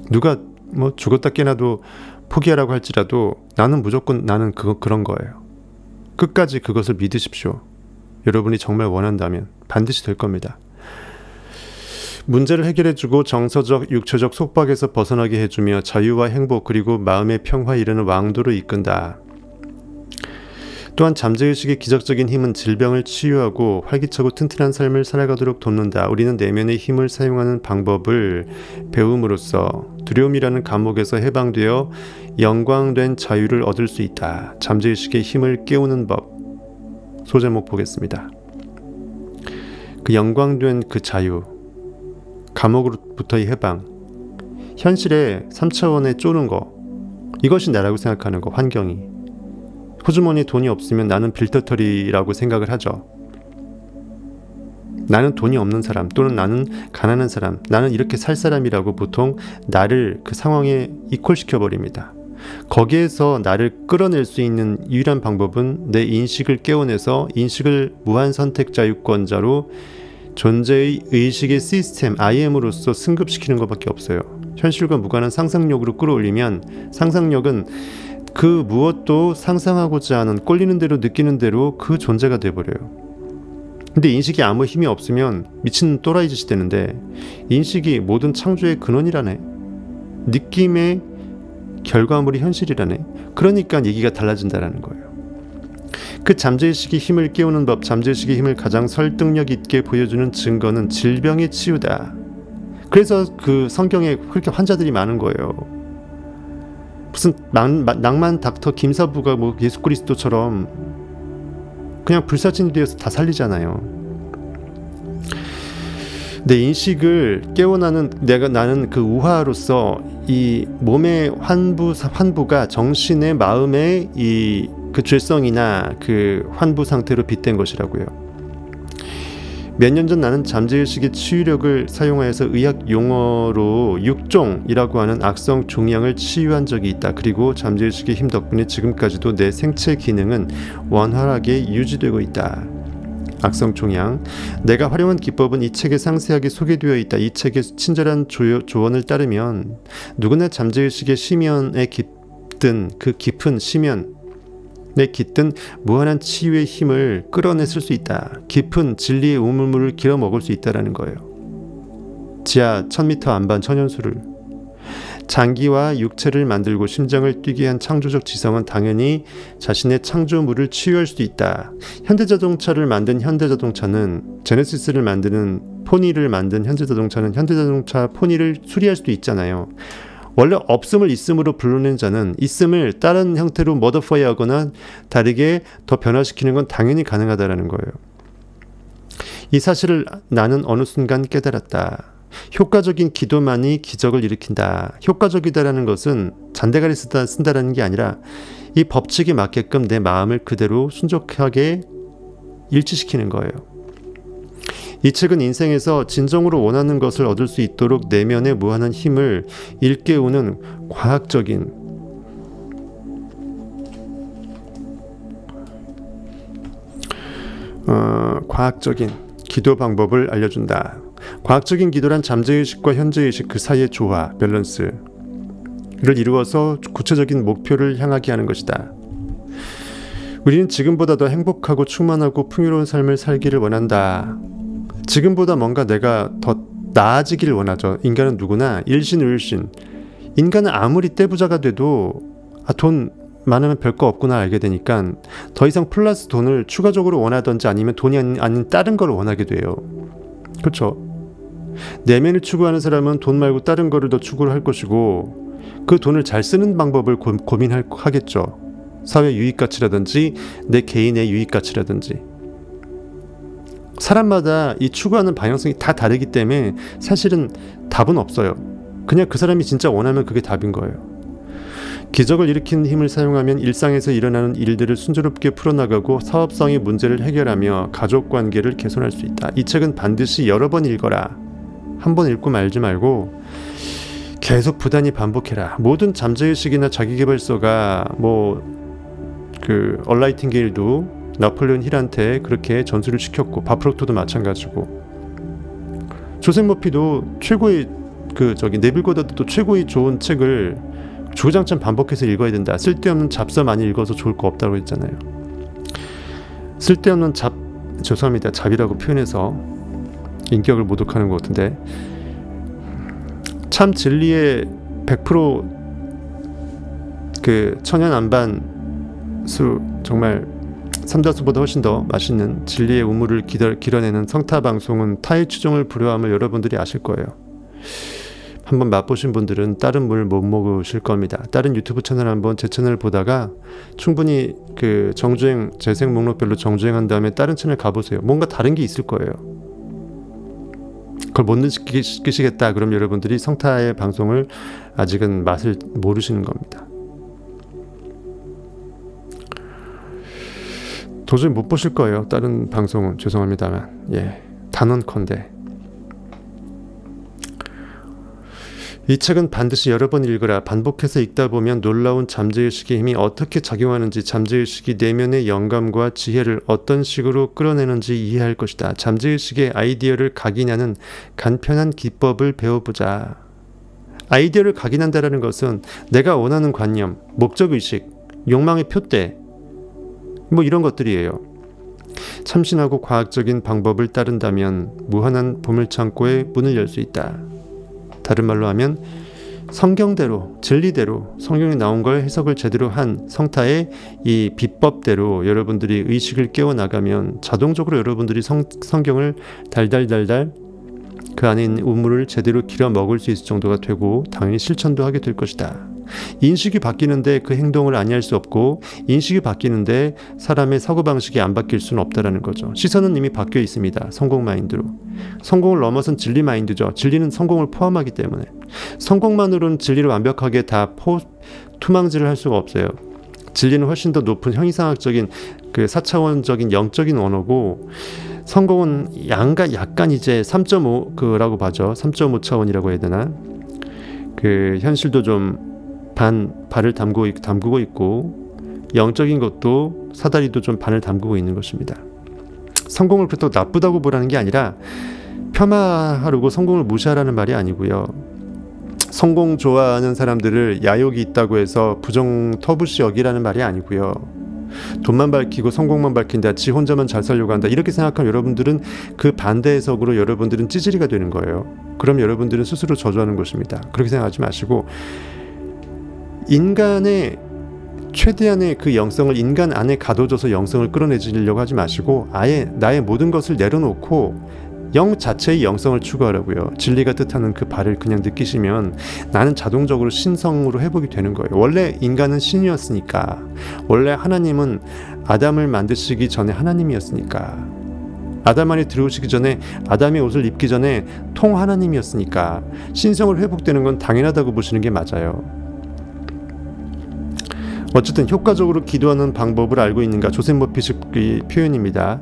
누가 뭐 죽었다 깨나도 포기하라고 할지라도 나는 무조건 나는 그런 거예요. 끝까지 그것을 믿으십시오. 여러분이 정말 원한다면 반드시 될 겁니다. 문제를 해결해주고 정서적, 육체적 속박에서 벗어나게 해주며 자유와 행복 그리고 마음의 평화에 이르는 왕도로 이끈다. 또한 잠재의식의 기적적인 힘은 질병을 치유하고 활기차고 튼튼한 삶을 살아가도록 돕는다. 우리는 내면의 힘을 사용하는 방법을 배움으로써 두려움이라는 감옥에서 해방되어 영광된 자유를 얻을 수 있다. 잠재의식의 힘을 깨우는 법. 소제목 보겠습니다. 그 영광된 그 자유, 감옥으로부터의 해방, 현실에 3차원에 쪼는 거, 이것이 나라고 생각하는 거, 환경이. 호주머니에 돈이 없으면 나는 빌터터리라고 생각을 하죠. 나는 돈이 없는 사람, 또는 나는 가난한 사람, 나는 이렇게 살 사람이라고 보통 나를 그 상황에 이퀄시켜버립니다. 거기에서 나를 끌어낼 수 있는 유일한 방법은 내 인식을 깨워내서 인식을 무한선택자유권자로 존재의 의식의 시스템, IM으로서 승급시키는 것밖에 없어요. 현실과 무관한 상상력으로 끌어올리면 상상력은 그 무엇도 상상하고자 하는 꼴리는 대로 느끼는 대로 그 존재가 돼버려요. 근데 인식이 아무 힘이 없으면 미친 또라이 짓이 되는데 인식이 모든 창조의 근원이라네. 느낌의 결과물이 현실이라네. 그러니까 얘기가 달라진다라는 거예요. 그 잠재의식의 힘을 깨우는 법, 잠재의식의 힘을 가장 설득력 있게 보여주는 증거는 질병의 치유다. 그래서 그 성경에 그렇게 환자들이 많은 거예요. 무슨 낭만 닥터 김사부가 뭐 예수 그리스도처럼 그냥 불사신이 되어서 다 살리잖아요. 내 인식을 깨어나는 나는 그 우화로서 이 몸의 환부가 정신의 마음의 이 그 죄성이나 그 환부 상태로 빗댄 것이라고요. 몇 년 전 나는 잠재의식의 치유력을 사용하여서 의학 용어로 육종이라고 하는 악성 종양을 치유한 적이 있다. 그리고 잠재의식의 힘 덕분에 지금까지도 내 생체 기능은 원활하게 유지되고 있다. 악성 종양. 내가 활용한 기법은 이 책에 상세하게 소개되어 있다. 이 책의 친절한 조언을 따르면 누구나 잠재의식의 심연에 깃든 그 깊은 심연 내 깃든 무한한 치유의 힘을 끌어냈을 수 있다. 깊은 진리의 우물물을 길어 먹을 수 있다라는 거예요. 지하 1000m 안반 천연수를. 장기와 육체를 만들고 심장을 뛰게 한 창조적 지성은 당연히 자신의 창조물을 치유할 수도 있다. 현대자동차를 만든 현대자동차는 제네시스를 만드는 포니를 만든 현대자동차는 현대자동차 포니를 수리할 수도 있잖아요. 원래 없음을 있음으로 불러낸 자는 있음을 다른 형태로 머더파이하거나 다르게 더 변화시키는 건 당연히 가능하다라는 거예요. 이 사실을 나는 어느 순간 깨달았다. 효과적인 기도만이 기적을 일으킨다. 효과적이다라는 것은 잔대가리 쓴다라는 게 아니라 이 법칙에 맞게끔 내 마음을 그대로 순종하게 일치시키는 거예요. 이 책은 인생에서 진정으로 원하는 것을 얻을 수 있도록 내면의 무한한 힘을 일깨우는 과학적인 기도 방법을 알려준다. 과학적인 기도란 잠재의식과 현재의식 그 사이의 조화, 밸런스를 이루어서 구체적인 목표를 향하게 하는 것이다. 우리는 지금보다 더 행복하고 충만하고 풍요로운 삶을 살기를 원한다. 지금보다 뭔가 내가 더 나아지기를 원하죠. 인간은 누구나 일신의일신. 인간은 아무리 떼부자가 돼도 돈 많으면 별거 없구나 알게 되니까 더 이상 플러스 돈을 추가적으로 원하든지 아니면 돈이 아닌 다른 걸 원하게 돼요. 그렇죠? 내면을 추구하는 사람은 돈 말고 다른 거를 더 추구를 할 것이고 그 돈을 잘 쓰는 방법을 고민하겠죠. 사회 유익가치라든지 내 개인의 유익가치라든지. 사람마다 이 추구하는 방향성이 다 다르기 때문에 사실은 답은 없어요. 그냥 그 사람이 진짜 원하면 그게 답인 거예요. 기적을 일으키는 힘을 사용하면 일상에서 일어나는 일들을 순조롭게 풀어나가고 사업성의 문제를 해결하며 가족관계를 개선할 수 있다. 이 책은 반드시 여러 번 읽어라. 한 번 읽고 말지 말고 계속 부단히 반복해라. 모든 잠재의식이나 자기계발서가 그 얼라이팅게일도 나폴레온 힐한테 그렇게 전수를 시켰고 바프로토도 마찬가지고 조셉 머피도 최고의 네빌 고다드도 최고의 좋은 책을 주구장창 반복해서 읽어야 된다. 쓸데없는 잡서 많이 읽어서 좋을 거 없다고 했잖아요. 쓸데없는 죄송합니다. 잡이라고 표현해서 인격을 모독하는 것 같은데 참 진리의 100% 그 천연 안반수 정말 삼다수보다 훨씬 더 맛있는 진리의 우물을 길어내는 성타방송은 타의 추종을 불허함을 여러분들이 아실 거예요. 한번 맛보신 분들은 다른 물 못 먹으실 겁니다. 다른 유튜브 채널 한번 제 채널 보다가 충분히 그 정주행 재생 목록별로 정주행한 다음에 다른 채널 가보세요. 뭔가 다른 게 있을 거예요. 그걸 못 느끼시겠다 그럼 여러분들이 성타의 방송을 아직은 맛을 모르시는 겁니다. 도저히 못 보실 거예요. 다른 방송은. 죄송합니다만. 예, 단언컨대. 이 책은 반드시 여러 번 읽으라. 반복해서 읽다 보면 놀라운 잠재의식의 힘이 어떻게 작용하는지, 잠재의식이 내면의 영감과 지혜를 어떤 식으로 끌어내는지 이해할 것이다. 잠재의식의 아이디어를 각인하는 간편한 기법을 배워보자. 아이디어를 각인한다는 것은 내가 원하는 관념, 목적의식, 욕망의 표대 뭐 이런 것들이에요. 참신하고 과학적인 방법을 따른다면 무한한 보물창고의 문을 열 수 있다. 다른 말로 하면 성경대로, 진리대로, 성경에 나온 걸 해석을 제대로 한 성타의 이 비법대로 여러분들이 의식을 깨워나가면 자동적으로 여러분들이 성경을 달달달달 그 안에 있는 우물을 제대로 길어 먹을 수 있을 정도가 되고 당연히 실천도 하게 될 것이다. 인식이 바뀌는데 그 행동을 아니할 수 없고, 인식이 바뀌는데 사람의 사고방식이 안 바뀔 수는 없다는 거죠. 시선은 이미 바뀌어 있습니다. 성공 마인드로. 성공을 넘어선 진리 마인드죠. 진리는 성공을 포함하기 때문에. 성공만으로는 진리를 완벽하게 다 투망질을 할 수가 없어요. 진리는 훨씬 더 높은 형이상학적인 그 4차원적인 영적인 언어고, 성공은 약간 이제 3.5라고 봐죠. 3.5차원이라고 해야 되나? 그 현실도 좀 발을 담그고 있고, 영적인 것도 사다리도 좀 반을 담그고 있는 것입니다. 성공을 그렇다고 나쁘다고 보라는 게 아니라 폄하하려고 성공을 무시하라는 말이 아니고요. 성공 좋아하는 사람들을 야욕이 있다고 해서 터부시 여기라는 말이 아니고요. 돈만 밝히고 성공만 밝힌다, 지 혼자만 잘 살려고 한다, 이렇게 생각하면 여러분들은 그 반대 해석으로 여러분들은 찌질이가 되는 거예요. 그럼 여러분들은 스스로 저주하는 것입니다. 그렇게 생각하지 마시고, 인간의 최대한의 그 영성을 인간 안에 가둬줘서 영성을 끌어내려고 하지 마시고, 아예 나의 모든 것을 내려놓고 영 자체의 영성을 추구하라고요. 진리가 뜻하는 그 발을 그냥 느끼시면 나는 자동적으로 신성으로 회복이 되는 거예요. 원래 인간은 신이었으니까, 원래 하나님은 아담을 만드시기 전에 하나님이었으니까, 아담 안에 들어오시기 전에, 아담의 옷을 입기 전에 통 하나님이었으니까 신성을 회복되는 건 당연하다고 보시는 게 맞아요. 어쨌든 효과적으로 기도하는 방법을 알고 있는가? 조셉 머피식의 표현입니다.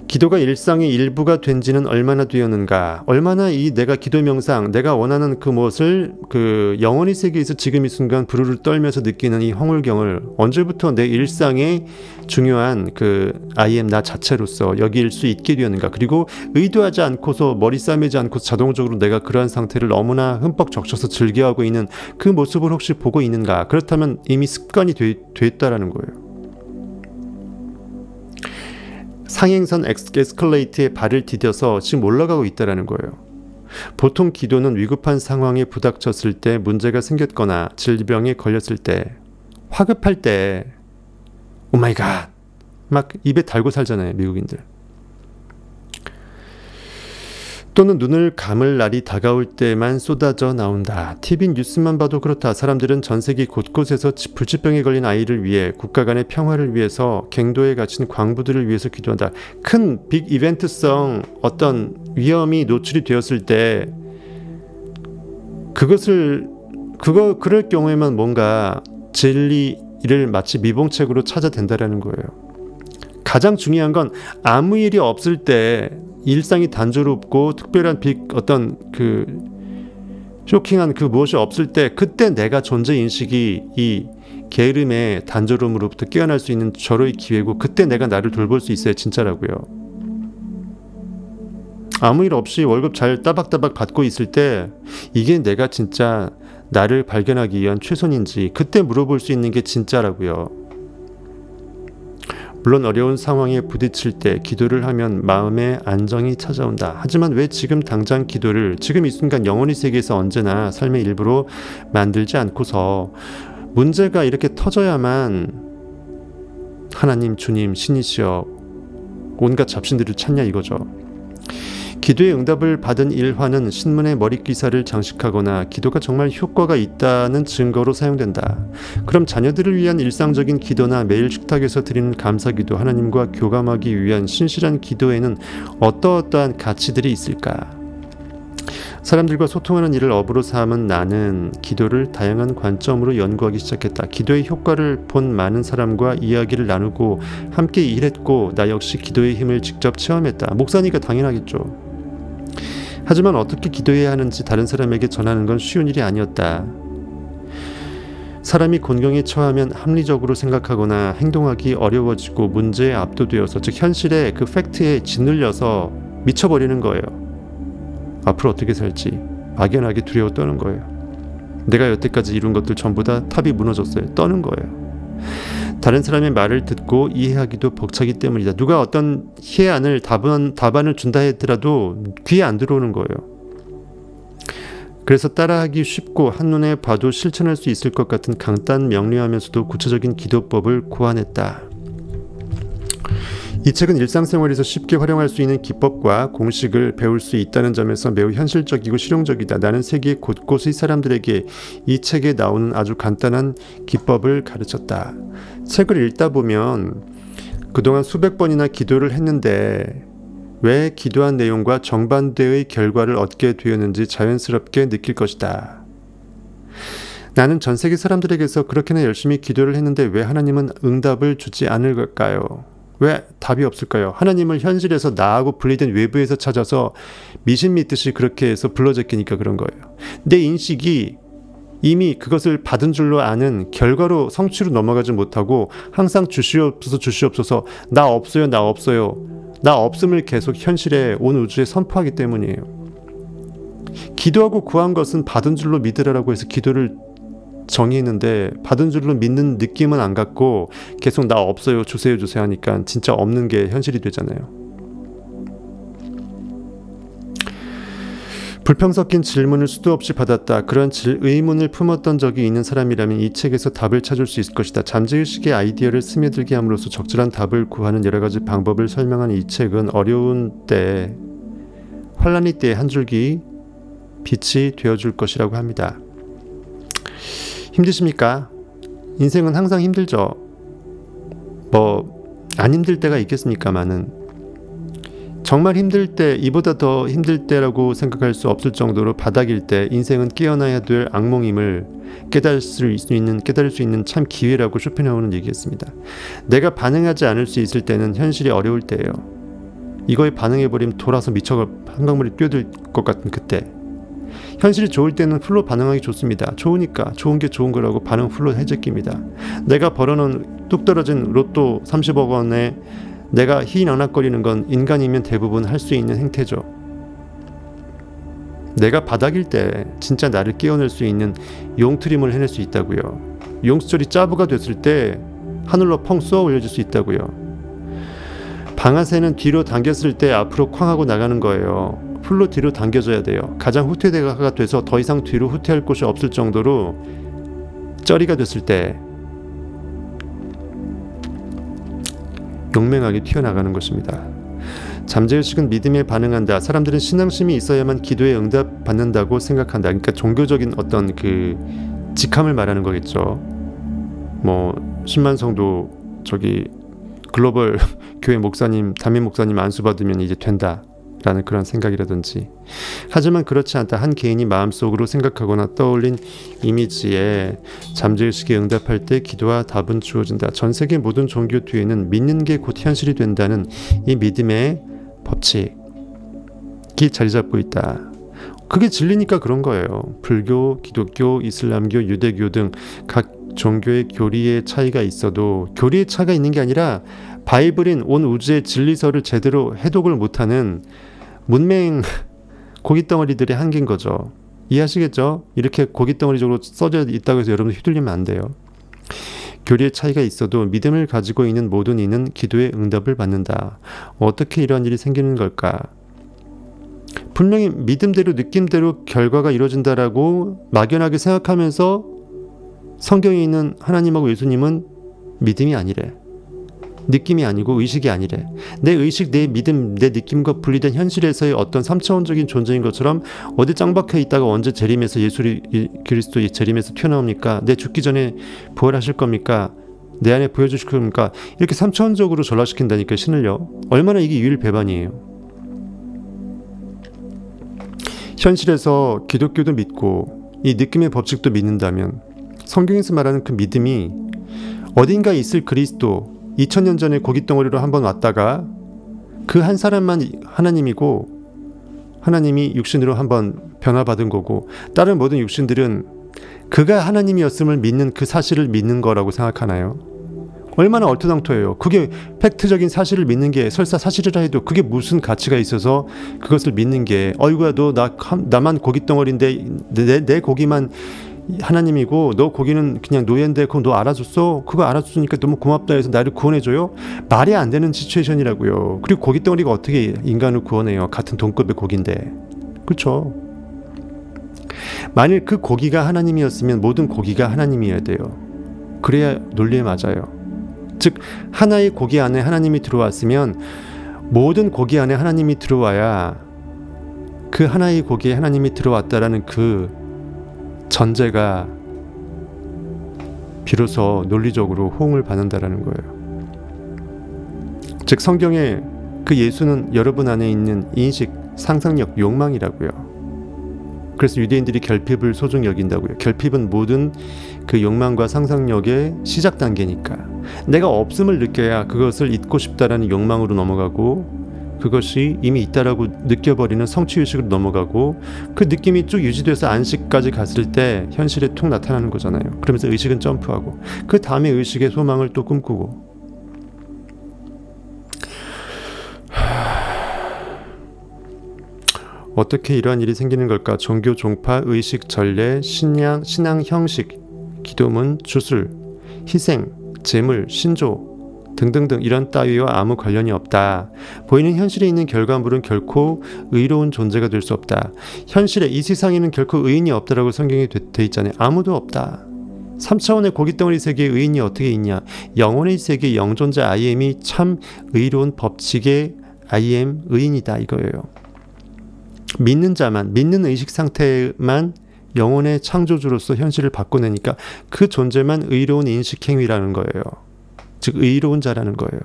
기도가 일상의 일부가 된 지는 얼마나 되었는가? 얼마나 이 내가 기도 명상, 내가 원하는 그 무엇을 그 영원히 세계에서 지금 이 순간 부르르 떨면서 느끼는 이 황홀경을 언제부터 내 일상의 중요한 그 I am 나 자체로서 여길 수 있게 되었는가? 그리고 의도하지 않고서 머리 싸매지 않고서 자동적으로 내가 그러한 상태를 너무나 흠뻑 적셔서 즐겨하고 있는 그 모습을 혹시 보고 있는가? 그렇다면 이미 습관이 됐다라는 거예요. 상행선 에스컬레이트에 발을 디뎌서 지금 올라가고 있다는 거예요. 보통 기도는 위급한 상황에 부닥쳤을 때, 문제가 생겼거나 질병에 걸렸을 때, 화급할 때 오마이갓 막 입에 달고 살잖아요, 미국인들. 또는 눈을 감을 날이 다가올 때만 쏟아져 나온다. TV 뉴스만 봐도 그렇다. 사람들은 전 세계 곳곳에서 불치병에 걸린 아이를 위해, 국가 간의 평화를 위해서, 갱도에 갇힌 광부들을 위해서 기도한다. 큰 빅 이벤트성 어떤 위험이 노출이 되었을 때 그럴 경우에만 뭔가 진리를 마치 미봉책으로 찾아댄다라는 거예요. 가장 중요한 건 아무 일이 없을 때, 일상이 단조롭고 특별한 어떤 그 쇼킹한 그 무엇이 없을 때, 그때 내가 존재 인식이 이 게으름의 단조로움으로부터 깨어날 수 있는 절호의 기회고, 그때 내가 나를 돌볼 수 있어야 진짜라고요. 아무 일 없이 월급 잘 따박따박 받고 있을 때 이게 내가 진짜 나를 발견하기 위한 최선인지 그때 물어볼 수 있는 게 진짜라고요. 물론 어려운 상황에 부딪힐 때 기도를 하면 마음의 안정이 찾아온다. 하지만 왜 지금 당장 기도를, 지금 이 순간 영원히 세계에서 언제나 삶의 일부로 만들지 않고서 문제가 이렇게 터져야만 하나님, 주님, 신이시여 온갖 잡신들을 찾냐 이거죠. 기도의 응답을 받은 일화는 신문에 머릿기사를 장식하거나 기도가 정말 효과가 있다는 증거로 사용된다. 그럼 자녀들을 위한 일상적인 기도나 매일 식탁에서 드리는 감사기도, 하나님과 교감하기 위한 신실한 기도에는 어떠어떠한 가치들이 있을까? 사람들과 소통하는 일을 업으로 삼은 나는 기도를 다양한 관점으로 연구하기 시작했다. 기도의 효과를 본 많은 사람과 이야기를 나누고 함께 일했고 나 역시 기도의 힘을 직접 체험했다. 목사니까 당연하겠죠. 하지만 어떻게 기도해야 하는지 다른 사람에게 전하는 건 쉬운 일이 아니었다. 사람이 곤경에 처하면 합리적으로 생각하거나 행동하기 어려워지고 문제에 압도되어서, 즉 현실의 그 팩트에 짓눌려서 미쳐버리는 거예요. 앞으로 어떻게 살지 막연하게 두려워 떠는 거예요. 내가 여태까지 이룬 것들 전부 다 탑이 무너졌어요. 떠는 거예요. 다른 사람의 말을 듣고 이해하기도 벅차기 때문이다. 누가 어떤 해안을 답안을 준다 하더라도 귀에 안 들어오는 거예요. 그래서 따라하기 쉽고 한눈에 봐도 실천할 수 있을 것 같은 간단 명료하면서도 구체적인 기도법을 고안했다. 이 책은 일상생활에서 쉽게 활용할 수 있는 기법과 공식을 배울 수 있다는 점에서 매우 현실적이고 실용적이다. 나는 세계 곳곳의 사람들에게 이 책에 나오는 아주 간단한 기법을 가르쳤다. 책을 읽다 보면 그동안 수백 번이나 기도를 했는데 왜 기도한 내용과 정반대의 결과를 얻게 되었는지 자연스럽게 느낄 것이다. 나는 전 세계 사람들에게서 그렇게나 열심히 기도를 했는데 왜 하나님은 응답을 주지 않을 걸까요? 왜 답이 없을까요? 하나님을 현실에서 나하고 분리된 외부에서 찾아서 미신 믿듯이 그렇게 해서 불러제끼니까 그런 거예요. 내 인식이 이미 그것을 받은 줄로 아는 결과로 성취로 넘어가지 못하고 항상 주시옵소서 주시옵소서, 나 없어요 나 없어요, 나 없음을 계속 현실에 온 우주에 선포하기 때문이에요. 기도하고 구한 것은 받은 줄로 믿으라고 해서 기도를 정의했는데 받은 줄로 믿는 느낌은 안 갖고 계속 나 없어요 주세요 주세요 하니까 진짜 없는 게 현실이 되잖아요. 불평 섞인 질문을 수도 없이 받았다. 그런 의문을 품었던 적이 있는 사람이라면 이 책에서 답을 찾을 수 있을 것이다. 잠재의식의 아이디어를 스며들게 함으로써 적절한 답을 구하는 여러 가지 방법을 설명한 이 책은 어려운 때, 환란의 때의 한 줄기 빛이 되어줄 것이라고 합니다. 힘드십니까? 인생은 항상 힘들죠. 안 힘들 때가 있겠습니까마는 정말 힘들 때, 이보다 더 힘들 때라고 생각할 수 없을 정도로 바닥일 때 인생은 깨어나야 될 악몽임을 깨달을 수 있는 참 기회라고 쇼펜하우어는 얘기했습니다. 내가 반응하지 않을 수 있을 때는 현실이 어려울 때예요. 이거에 반응해버리면 돌아서 미쳐 한강물에 뛰어들 것 같은 그때. 현실이 좋을 때는 풀로 반응하기 좋습니다. 좋으니까 좋은 게 좋은 거라고 반응 풀로 해제낍니다. 내가 벌어놓은 뚝 떨어진 로또 30억 원에 내가 희낙낙거리는 건 인간이면 대부분 할 수 있는 행태죠. 내가 바닥일 때 진짜 나를 깨어낼 수 있는 용트림을 해낼 수 있다고요. 용수철이 짜부가 됐을 때 하늘로 펑 쏘아 올려질 수 있다고요. 방아쇠는 뒤로 당겼을 때 앞으로 쾅 하고 나가는 거예요. 풀로 뒤로 당겨져야 돼요. 가장 후퇴대가 돼서 더 이상 뒤로 후퇴할 곳이 없을 정도로 쩌리가 됐을 때 용맹하게 튀어나가는 것입니다. 잠재의식은 믿음에 반응한다. 사람들은 신앙심이 있어야만 기도에 응답받는다고 생각한다. 그러니까 종교적인 어떤 그 직함을 말하는 거겠죠. 신만 성도 글로벌 교회 목사님, 담임 목사님 안수 받으면 이제 된다 라는 그런 생각이라든지. 하지만 그렇지 않다. 한 개인이 마음속으로 생각하거나 떠올린 이미지에 잠재의식에 응답할 때 기도와 답은 주어진다. 전 세계 모든 종교 뒤에는 믿는 게 곧 현실이 된다는 이 믿음의 법칙이 자리 잡고 있다. 그게 진리니까 그런 거예요. 불교, 기독교, 이슬람교, 유대교 등 각 종교의 교리의 차이가 있어도 교리의 차이가 있는 게 아니라 바이블인 온 우주의 진리서를 제대로 해독을 못하는 문맹 고깃덩어리들의 한계인 거죠. 이해하시겠죠? 이렇게 고깃덩어리적으로 써져 있다고 해서 여러분 휘둘리면 안 돼요. 교리의 차이가 있어도 믿음을 가지고 있는 모든 이는 기도의 응답을 받는다. 어떻게 이런 일이 생기는 걸까? 분명히 믿음대로 느낌대로 결과가 이루어진다라고 막연하게 생각하면서 성경에 있는 하나님하고 예수님은 믿음이 아니래. 느낌이 아니고 의식이 아니래. 내 의식, 내 믿음, 내 느낌과 분리된 현실에서의 어떤 3차원적인 존재인 것처럼 어디 짱박혀 있다가 언제 재림해서 예수 그리스도 재림해서 튀어나옵니까? 내 죽기 전에 부활하실 겁니까? 내 안에 보여주실 겁니까? 이렇게 3차원적으로 전락시킨다니까 신을요. 얼마나 이게 유일배반이에요. 현실에서 기독교도 믿고 이 느낌의 법칙도 믿는다면 성경에서 말하는 그 믿음이 어딘가에 있을 그리스도 2000년 전에 고깃덩어리로 한번 왔다가 그 한 사람만 하나님이고 하나님이 육신으로 한번 변화받은 거고 다른 모든 육신들은 그가 하나님이었음을 믿는 그 사실을 믿는 거라고 생각하나요? 얼마나 얼토당토해요. 그게 팩트적인 사실을 믿는 게 설사 사실이라 해도 그게 무슨 가치가 있어서 그것을 믿는 게 어이구야 너 나만 고깃덩어리인데 내 고기만 하나님이고 너 고기는 그냥 노예인데 그거 너 알아줬어? 그거 알아줬으니까 너무 고맙다 해서 나를 구원해줘요? 말이 안 되는 시츄에이션이라고요. 그리고 고깃덩어리가 어떻게 인간을 구원해요? 같은 동급의 고기인데. 그렇죠? 만일 그 고기가 하나님이었으면 모든 고기가 하나님이어야 돼요. 그래야 논리에 맞아요. 즉 하나의 고기 안에 하나님이 들어왔으면 모든 고기 안에 하나님이 들어와야 그 하나의 고기에 하나님이 들어왔다라는 그 전제가 비로소 논리적으로 호응을 받는다라는 거예요. 즉 성경에 그 예수는 여러분 안에 있는 인식, 상상력, 욕망이라고요. 그래서 유대인들이 결핍을 소중히 여긴다고요. 결핍은 모든 그 욕망과 상상력의 시작 단계니까 내가 없음을 느껴야 그것을 잊고 싶다라는 욕망으로 넘어가고 그것이 이미 있다라고 느껴버리는 성취의식으로 넘어가고 그 느낌이 쭉 유지돼서 안식까지 갔을 때 현실에 툭 나타나는 거잖아요. 그러면서 의식은 점프하고 그 다음에 의식의 소망을 또 꿈꾸고 어떻게 이러한 일이 생기는 걸까? 종교, 종파, 의식, 전례, 신앙 형식, 기도문, 주술, 희생, 제물, 신조 등등등 이런 따위와 아무 관련이 없다. 보이는 현실에 있는 결과물은 결코 의로운 존재가 될 수 없다. 현실에 이 세상에는 결코 의인이 없다라고 성경에 돼 있잖아요. 아무도 없다. 3차원의 고깃덩어리 세계에 의인이 어떻게 있냐. 영혼의 세계 영존자 I am이 참 의로운 법칙의 I am 의인이다 이거예요. 믿는 자만, 믿는 의식 상태만 영혼의 창조주로서 현실을 바꿔내니까 그 존재만 의로운 인식 행위라는 거예요. 즉 의로운 자라는 거예요.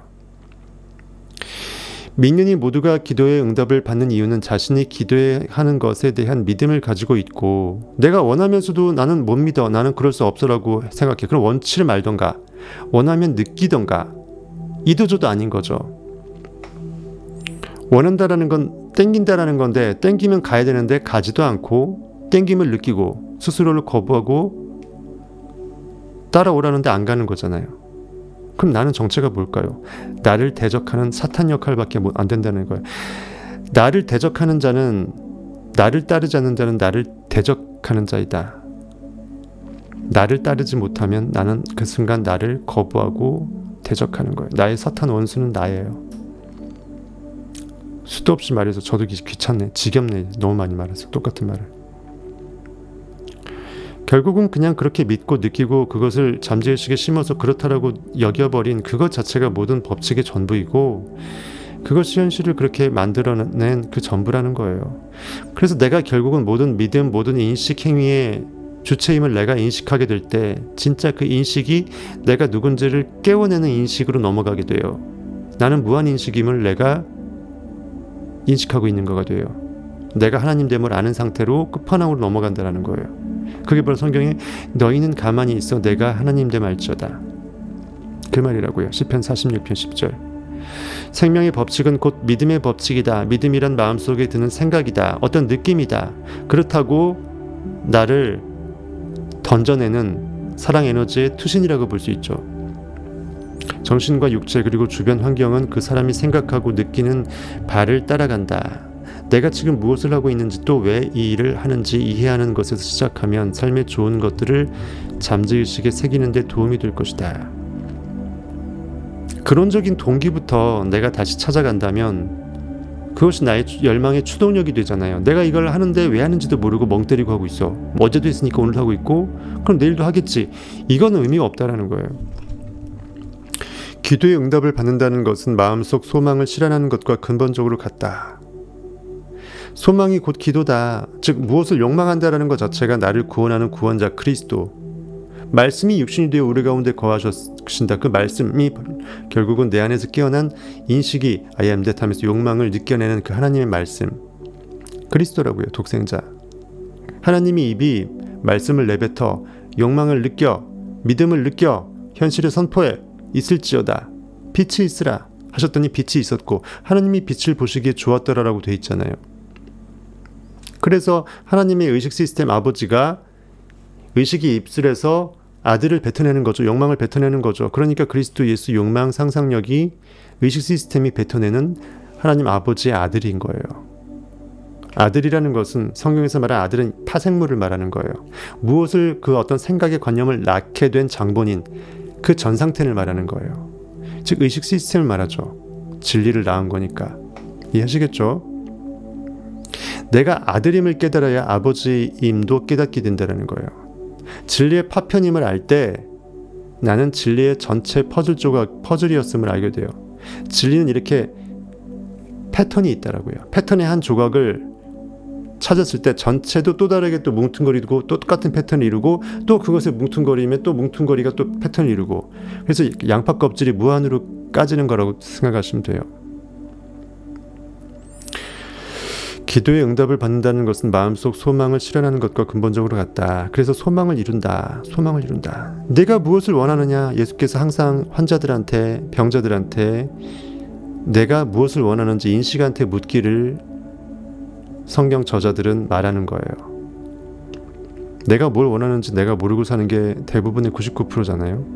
믿는 이 모두가 기도의 응답을 받는 이유는 자신이 기도하는 것에 대한 믿음을 가지고 있고 내가 원하면서도 나는 못 믿어, 나는 그럴 수 없어라고 생각해. 그럼 원치를 말던가 원하면 느끼던가 이도저도 아닌 거죠. 원한다라는 건 땡긴다라는 건데 땡기면 가야 되는데 가지도 않고 땡김을 느끼고 스스로를 거부하고 따라오라는데 안 가는 거잖아요. 그럼 나는 정체가 뭘까요? 나를 대적하는 사탄 역할밖에 안 된다는 거예요. 나를 대적하는 자는 나를 따르지 않는 자는 나를 대적하는 자이다. 나를 따르지 못하면 나는 그 순간 나를 거부하고 대적하는 거예요. 나의 사탄 원수는 나예요. 수도 없이 말해서 저도 귀찮네, 지겹네, 너무 많이 말해서 똑같은 말을. 결국은 그냥 그렇게 믿고 느끼고 그것을 잠재의식에 심어서 그렇다라고 여겨버린 그것 자체가 모든 법칙의 전부이고 그것이 현실을 그렇게 만들어낸 그 전부라는 거예요. 그래서 내가 결국은 모든 믿음, 모든 인식 행위의 주체임을 내가 인식하게 될 때 진짜 그 인식이 내가 누군지를 깨워내는 인식으로 넘어가게 돼요. 나는 무한인식임을 내가 인식하고 있는 거가 돼요. 내가 하나님됨을 아는 상태로 끝판왕으로 넘어간다는 거예요. 그게 바로 성경에 너희는 가만히 있어 내가 하나님됨 알지어다 그 말이라고요. 시편 46편 10절. 생명의 법칙은 곧 믿음의 법칙이다. 믿음이란 마음속에 드는 생각이다. 어떤 느낌이다. 그렇다고 나를 던져내는 사랑 에너지의 투신이라고 볼 수 있죠. 정신과 육체 그리고 주변 환경은 그 사람이 생각하고 느끼는 바를 따라간다. 내가 지금 무엇을 하고 있는지 또 왜 이 일을 하는지 이해하는 것에서 시작하면 삶의 좋은 것들을 잠재의식에 새기는 데 도움이 될 것이다. 그론적인 동기부터 내가 다시 찾아간다면 그것이 나의 열망의 추동력이 되잖아요. 내가 이걸 하는데 왜 하는지도 모르고 멍 때리고 하고 있어. 어제도 했으니까 오늘도 하고 있고 그럼 내일도 하겠지. 이거는 의미가 없다라는 거예요. 기도의 응답을 받는다는 것은 마음속 소망을 실현하는 것과 근본적으로 같다. 소망이 곧 기도다. 즉 무엇을 욕망한다라는 것 자체가 나를 구원하는 구원자 그리스도, 말씀이 육신이 되어 우리 가운데 거하신다. 그 말씀이 결국은 내 안에서 깨어난 인식이 I am that 하면서 욕망을 느껴내는 그 하나님의 말씀, 그리스도라고요. 독생자. 하나님이 입이 말씀을 내뱉어 욕망을 느껴, 믿음을 느껴, 현실을 선포해 있을지어다. 빛이 있으라 하셨더니 빛이 있었고 하나님이 빛을 보시기에 좋았더라라고 돼 있잖아요. 그래서 하나님의 의식 시스템, 아버지가 의식이 입술에서 아들을 뱉어내는 거죠. 욕망을 뱉어내는 거죠. 그러니까 그리스도 예수 욕망 상상력이 의식 시스템이 뱉어내는 하나님 아버지의 아들인 거예요. 아들이라는 것은 성경에서 말하는 아들은 파생물을 말하는 거예요. 무엇을 그 어떤 생각의 관념을 낳게 된 장본인, 그 전 상태를 말하는 거예요. 즉 의식 시스템을 말하죠. 진리를 낳은 거니까. 이해하시겠죠? 내가 아들임을 깨달아야 아버지임도 깨닫게 된다는 거예요. 진리의 파편임을 알 때 나는 진리의 전체 퍼즐 조각, 퍼즐이었음을 알게 돼요. 진리는 이렇게 패턴이 있다라고요. 패턴의 한 조각을 찾았을 때 전체도 또 다르게 또 뭉퉁거리고 또 똑같은 패턴을 이루고 또 그것에 뭉퉁거리면 또 뭉퉁거리가 또 패턴을 이루고, 그래서 양파 껍질이 무한으로 까지는 거라고 생각하시면 돼요. 기도의 응답을 받는다는 것은 마음속 소망을 실현하는 것과 근본적으로 같다. 그래서 소망을 이룬다. 소망을 이룬다. 내가 무엇을 원하느냐? 예수께서 항상 환자들한테, 병자들한테 내가 무엇을 원하는지 인식한테 묻기를 성경 저자들은 말하는 거예요. 내가 뭘 원하는지 내가 모르고 사는 게 대부분의 99%잖아요.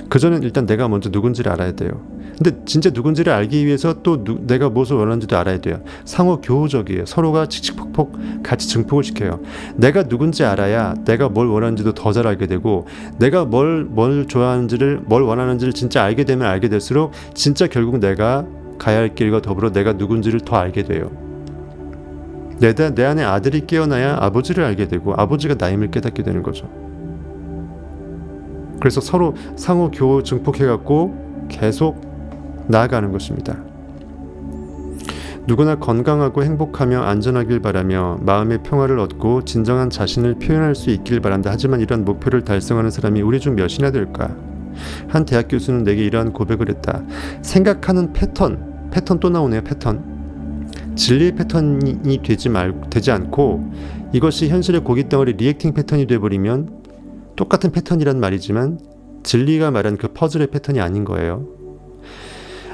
그전엔 일단 내가 먼저 누군지를 알아야 돼요. 근데 진짜 누군지를 알기 위해서 또 내가 무엇을 원하는지도 알아야 돼요. 상호 교우적이에요. 서로가 칙칙폭폭 같이 증폭을 시켜요. 내가 누군지 알아야 내가 뭘 원하는지도 더 잘 알게 되고, 내가 뭘 좋아하는지를, 뭘 원하는지를 진짜 알게 되면 알게 될수록 진짜 결국 내가 가야 할 길과 더불어 내가 누군지를 더 알게 돼요. 내 안에 아들이 깨어나야 아버지를 알게 되고 아버지가 나임을 깨닫게 되는 거죠. 그래서 서로 상호 교우 증폭해갖고 계속 나아가는 것입니다. 누구나 건강하고 행복하며 안전하길 바라며 마음의 평화를 얻고 진정한 자신을 표현할 수 있길 바란다. 하지만 이런 목표를 달성하는 사람이 우리 중 몇이나 될까? 한 대학 교수는 내게 이러한 고백을 했다. 생각하는 패턴 또 나오네요. 패턴. 진리의 패턴이 되지 않고 이것이 현실의 고깃덩어리 리액팅 패턴이 돼버리면 똑같은 패턴이란 말이지만 진리가 말한 그 퍼즐의 패턴이 아닌 거예요.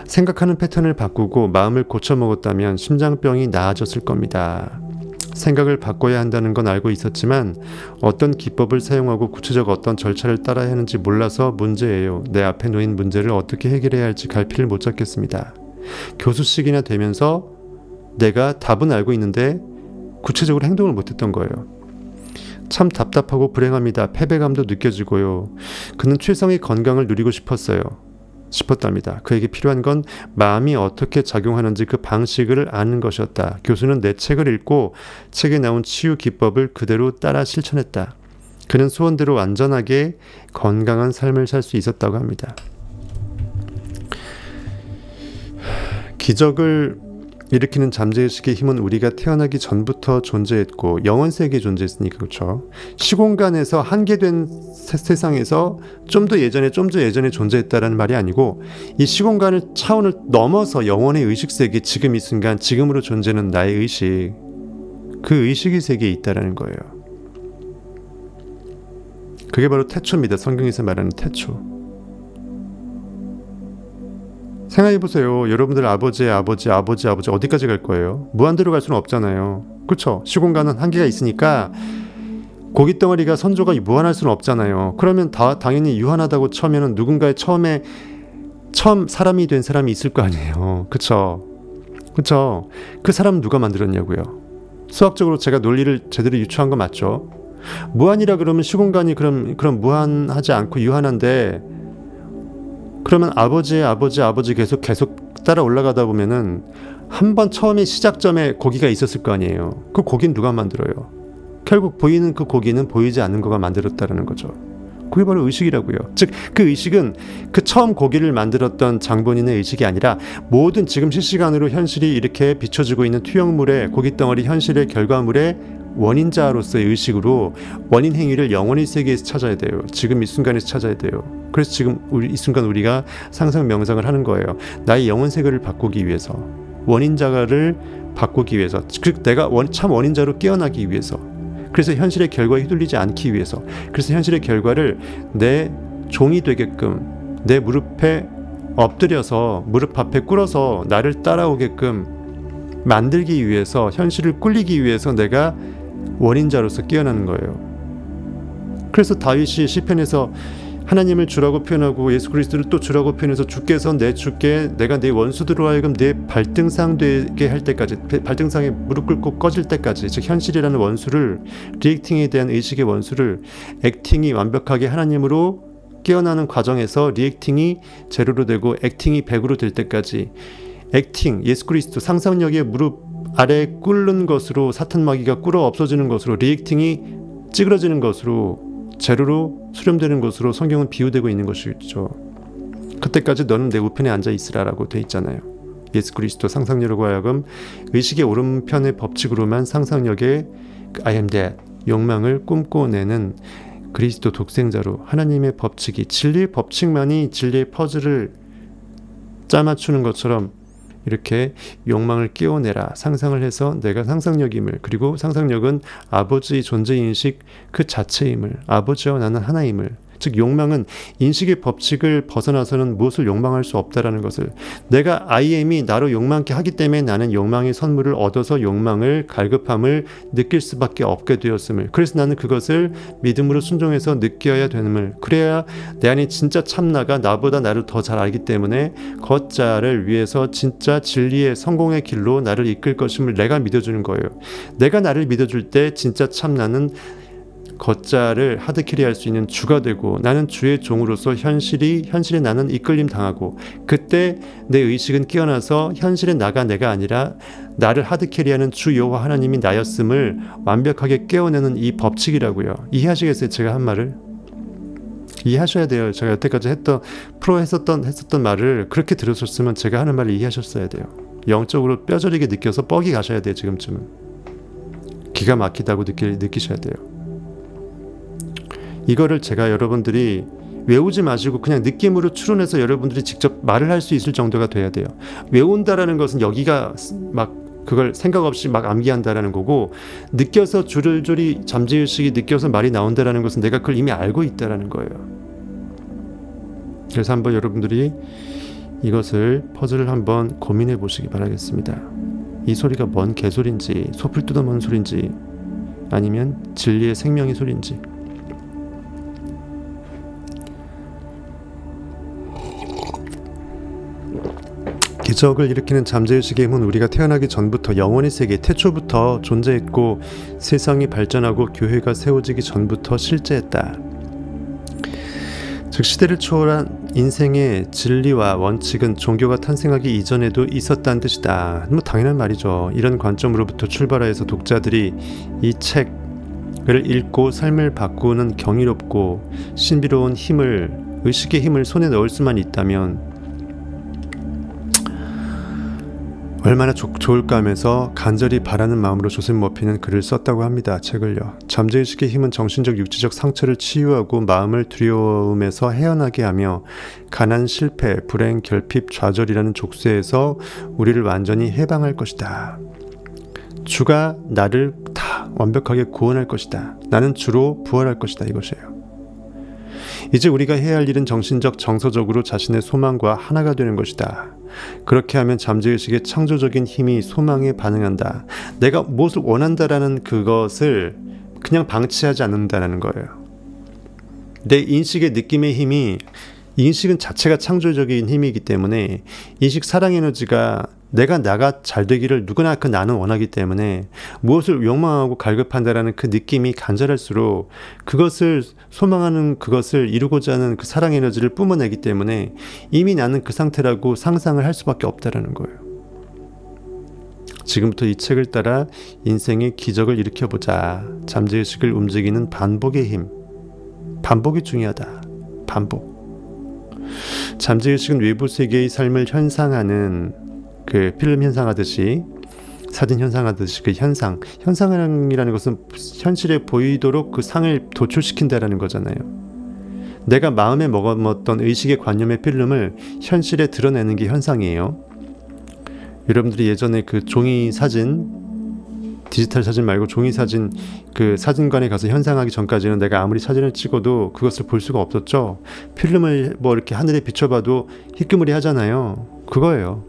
생각하는 패턴을 바꾸고 마음을 고쳐먹었다면 심장병이 나아졌을 겁니다. 생각을 바꿔야 한다는 건 알고 있었지만 어떤 기법을 사용하고 구체적 어떤 절차를 따라야 하는지 몰라서 문제예요. 내 앞에 놓인 문제를 어떻게 해결해야 할지 갈피를 못 잡겠습니다. 교수식이나 되면서 내가 답은 알고 있는데 구체적으로 행동을 못했던 거예요. 참 답답하고 불행합니다. 패배감도 느껴지고요. 그는 최상의 건강을 누리고 싶었답니다. 그에게 필요한 건 마음이 어떻게 작용하는지 그 방식을 아는 것이었다. 교수는 내 책을 읽고 책에 나온 치유 기법을 그대로 따라 실천했다. 그는 소원대로 안전하게 건강한 삶을 살 수 있었다고 합니다. 기적을 일으키는 잠재의식의 힘은 우리가 태어나기 전부터 존재했고 영원 세계에 존재했으니까, 그렇죠. 시공간에서 한계된 세상에서 좀 더 예전에 존재했다라는 말이 아니고 이 시공간을 차원을 넘어서 영원의 의식 세계, 지금 이 순간 지금으로 존재하는 나의 의식, 그 의식의 세계에 있다라는 거예요. 그게 바로 태초입니다. 성경에서 말하는 태초. 생각해보세요. 여러분들 아버지 어디까지 갈 거예요? 무한대로 갈 수는 없잖아요. 그렇죠? 시공간은 한계가 있으니까 고깃덩어리가 선조가 무한할 수는 없잖아요. 그러면 당연히 유한하다고 처음에는 누군가의 처음 사람이 된 사람이 있을 거 아니에요. 그렇죠? 그 사람은 누가 만들었냐고요. 수학적으로 제가 논리를 제대로 유추한 거 맞죠? 무한이라 그러면 시공간이 그럼 무한하지 않고 유한한데, 그러면 아버지 계속 따라 올라가다 보면은 한 번 처음에 시작점에 고기가 있었을 거 아니에요. 그 고기는 누가 만들어요? 결국 보이는 그 고기는 보이지 않는 거가 만들었다는 거죠. 그게 바로 의식이라고요. 즉 그 의식은 그 처음 고기를 만들었던 장본인의 의식이 아니라 모든 지금 실시간으로 현실이 이렇게 비춰지고 있는 투영물의 고깃덩어리 현실의 결과물의 원인자로서의 의식으로 원인 행위를 영원히 세계에서 찾아야 돼요. 지금 이 순간에서 찾아야 돼요. 그래서 지금 이 순간 우리가 상상 명상을 하는 거예요. 나의 영혼 세계를 바꾸기 위해서, 원인자를 바꾸기 위해서, 즉 내가 참 원인자로 깨어나기 위해서, 그래서 현실의 결과에 휘둘리지 않기 위해서, 그래서 현실의 결과를 내 종이 되게끔 내 무릎에 엎드려서 무릎 앞에 꿇어서 나를 따라오게끔 만들기 위해서, 현실을 꿀리기 위해서 내가 원인자로서 깨어나는 거예요. 그래서 다윗이 시편에서 하나님을 주라고 표현하고 예수 그리스도를 또 주라고 표현해서 주께서 내 주께 내가 내 원수들로 하여금 내 발등상 되게 할 때까지, 발등상에 무릎 꿇고 꺼질 때까지, 즉 현실이라는 원수를, 리액팅에 대한 의식의 원수를 액팅이 완벽하게 하나님으로 깨어나는 과정에서 리액팅이 제로로 되고 액팅이 100으로 될 때까지, 액팅 예수 그리스도 상상력의 무릎 아래 꿇는 것으로 사탄 마귀가 꿇어 없어지는 것으로, 리액팅이 찌그러지는 것으로, 제로로 수렴되는 것으로 성경은 비유되고 있는 것이죠. 그때까지 너는 내 우편에 앉아 있으라라고 돼 있잖아요. 예수 그리스도 상상력으로 하여금 의식의 오른편의 법칙으로만 상상력의 I am that 욕망을 꿈꿔내는 그리스도 독생자로, 하나님의 법칙이, 진리의 법칙만이 진리의 퍼즐을 짜맞추는 것처럼 이렇게 욕망을 깨워내라, 상상을 해서 내가 상상력임을, 그리고 상상력은 아버지의 존재인식 그 자체임을, 아버지와 나는 하나임을, 즉 욕망은 인식의 법칙을 벗어나서는 무엇을 욕망할 수 없다라는 것을, 내가 I am이 나로 욕망케 하기 때문에 나는 욕망의 선물을 얻어서 욕망을, 갈급함을 느낄 수밖에 없게 되었음을, 그래서 나는 그것을 믿음으로 순종해서 느껴야 되는을, 그래야 내 안에 진짜 참나가 나보다 나를 더 잘 알기 때문에 걷자를 위해서 진짜 진리의 성공의 길로 나를 이끌 것임을 내가 믿어주는 거예요. 내가 나를 믿어줄 때 진짜 참나는 걷자를 하드캐리할 수 있는 주가 되고, 나는 주의 종으로서 현실에 나는 이끌림 당하고, 그때 내 의식은 깨어나서 현실의 나가 내가 아니라 나를 하드캐리하는 주 여호와 하나님이 나였음을 완벽하게 깨어내는 이 법칙이라고요. 이해하시겠어요? 제가 한 말을 이해하셔야 돼요. 제가 여태까지 했었던 말을 그렇게 들으셨으면 제가 하는 말을 이해하셨어야 돼요. 영적으로 뼈저리게 느껴서 뻑이 가셔야 돼요. 지금쯤은 기가 막히다고 느끼셔야 돼요. 이거를 제가 여러분들이 외우지 마시고 그냥 느낌으로 추론해서 여러분들이 직접 말을 할 수 있을 정도가 돼야 돼요. 외운다라는 것은 여기가 막 그걸 생각 없이 막 암기한다라는 거고, 느껴서 줄줄이 잠재의식이 느껴서 말이 나온다라는 것은 내가 그걸 이미 알고 있다라는 거예요. 그래서 한번 여러분들이 이것을 퍼즐을 한번 고민해 보시기 바라겠습니다. 이 소리가 뭔 개소리인지, 소풀 뜯어먹는 소리인지, 아니면 진리의 생명의 소리인지. 기적을 일으키는 잠재의식의 힘은 우리가 태어나기 전부터, 영원의 세계 태초부터 존재했고, 세상이 발전하고 교회가 세워지기 전부터 실제했다. 즉 시대를 초월한 인생의 진리와 원칙은 종교가 탄생하기 이전에도 있었다는 뜻이다. 뭐 당연한 말이죠. 이런 관점으로부터 출발하여서 독자들이 이 책을 읽고 삶을 바꾸는 경이롭고 신비로운 힘을, 의식의 힘을 손에 넣을 수만 있다면 얼마나 좋을까 하면서 간절히 바라는 마음으로 조셉 머피는 글을 썼다고 합니다. 책을요. 잠재의식의 힘은 정신적 육체적 상처를 치유하고 마음을 두려움에서 헤어나게 하며 가난, 실패, 불행, 결핍, 좌절이라는 족쇄에서 우리를 완전히 해방할 것이다. 주가 나를 다 완벽하게 구원할 것이다. 나는 주로 부활할 것이다. 이것이에요. 이제 우리가 해야 할 일은 정신적, 정서적으로 자신의 소망과 하나가 되는 것이다. 그렇게 하면 잠재의식의 창조적인 힘이 소망에 반응한다. 내가 무엇을 원한다라는 그것을 그냥 방치하지 않는다라는 거예요. 내 인식의 느낌의 힘이, 인식은 자체가 창조적인 힘이기 때문에 인식 사랑 에너지가 나가 잘 되기를 누구나 그 나는 원하기 때문에 무엇을 욕망하고 갈급한다라는 그 느낌이 간절할수록 그것을 소망하는, 그것을 이루고자 하는 그 사랑 에너지를 뿜어내기 때문에 이미 나는 그 상태라고 상상을 할 수밖에 없다라는 거예요. 지금부터 이 책을 따라 인생의 기적을 일으켜보자. 잠재의식을 움직이는 반복의 힘. 반복이 중요하다. 반복. 잠재의식은 외부 세계의 삶을 현상하는 그 필름 현상하듯이 사진 현상하듯이 그 현상이라는 것은 현실에 보이도록 그 상을 도출시킨다라는 거잖아요. 내가 마음에 먹었던 의식의 관념의 필름을 현실에 드러내는 게 현상이에요. 여러분들이 예전에 그 종이 사진, 디지털 사진 말고 종이 사진, 그 사진관에 가서 현상하기 전까지는 내가 아무리 사진을 찍어도 그것을 볼 수가 없었죠. 필름을 뭐 이렇게 하늘에 비춰봐도 희끄무리 하잖아요. 그거예요.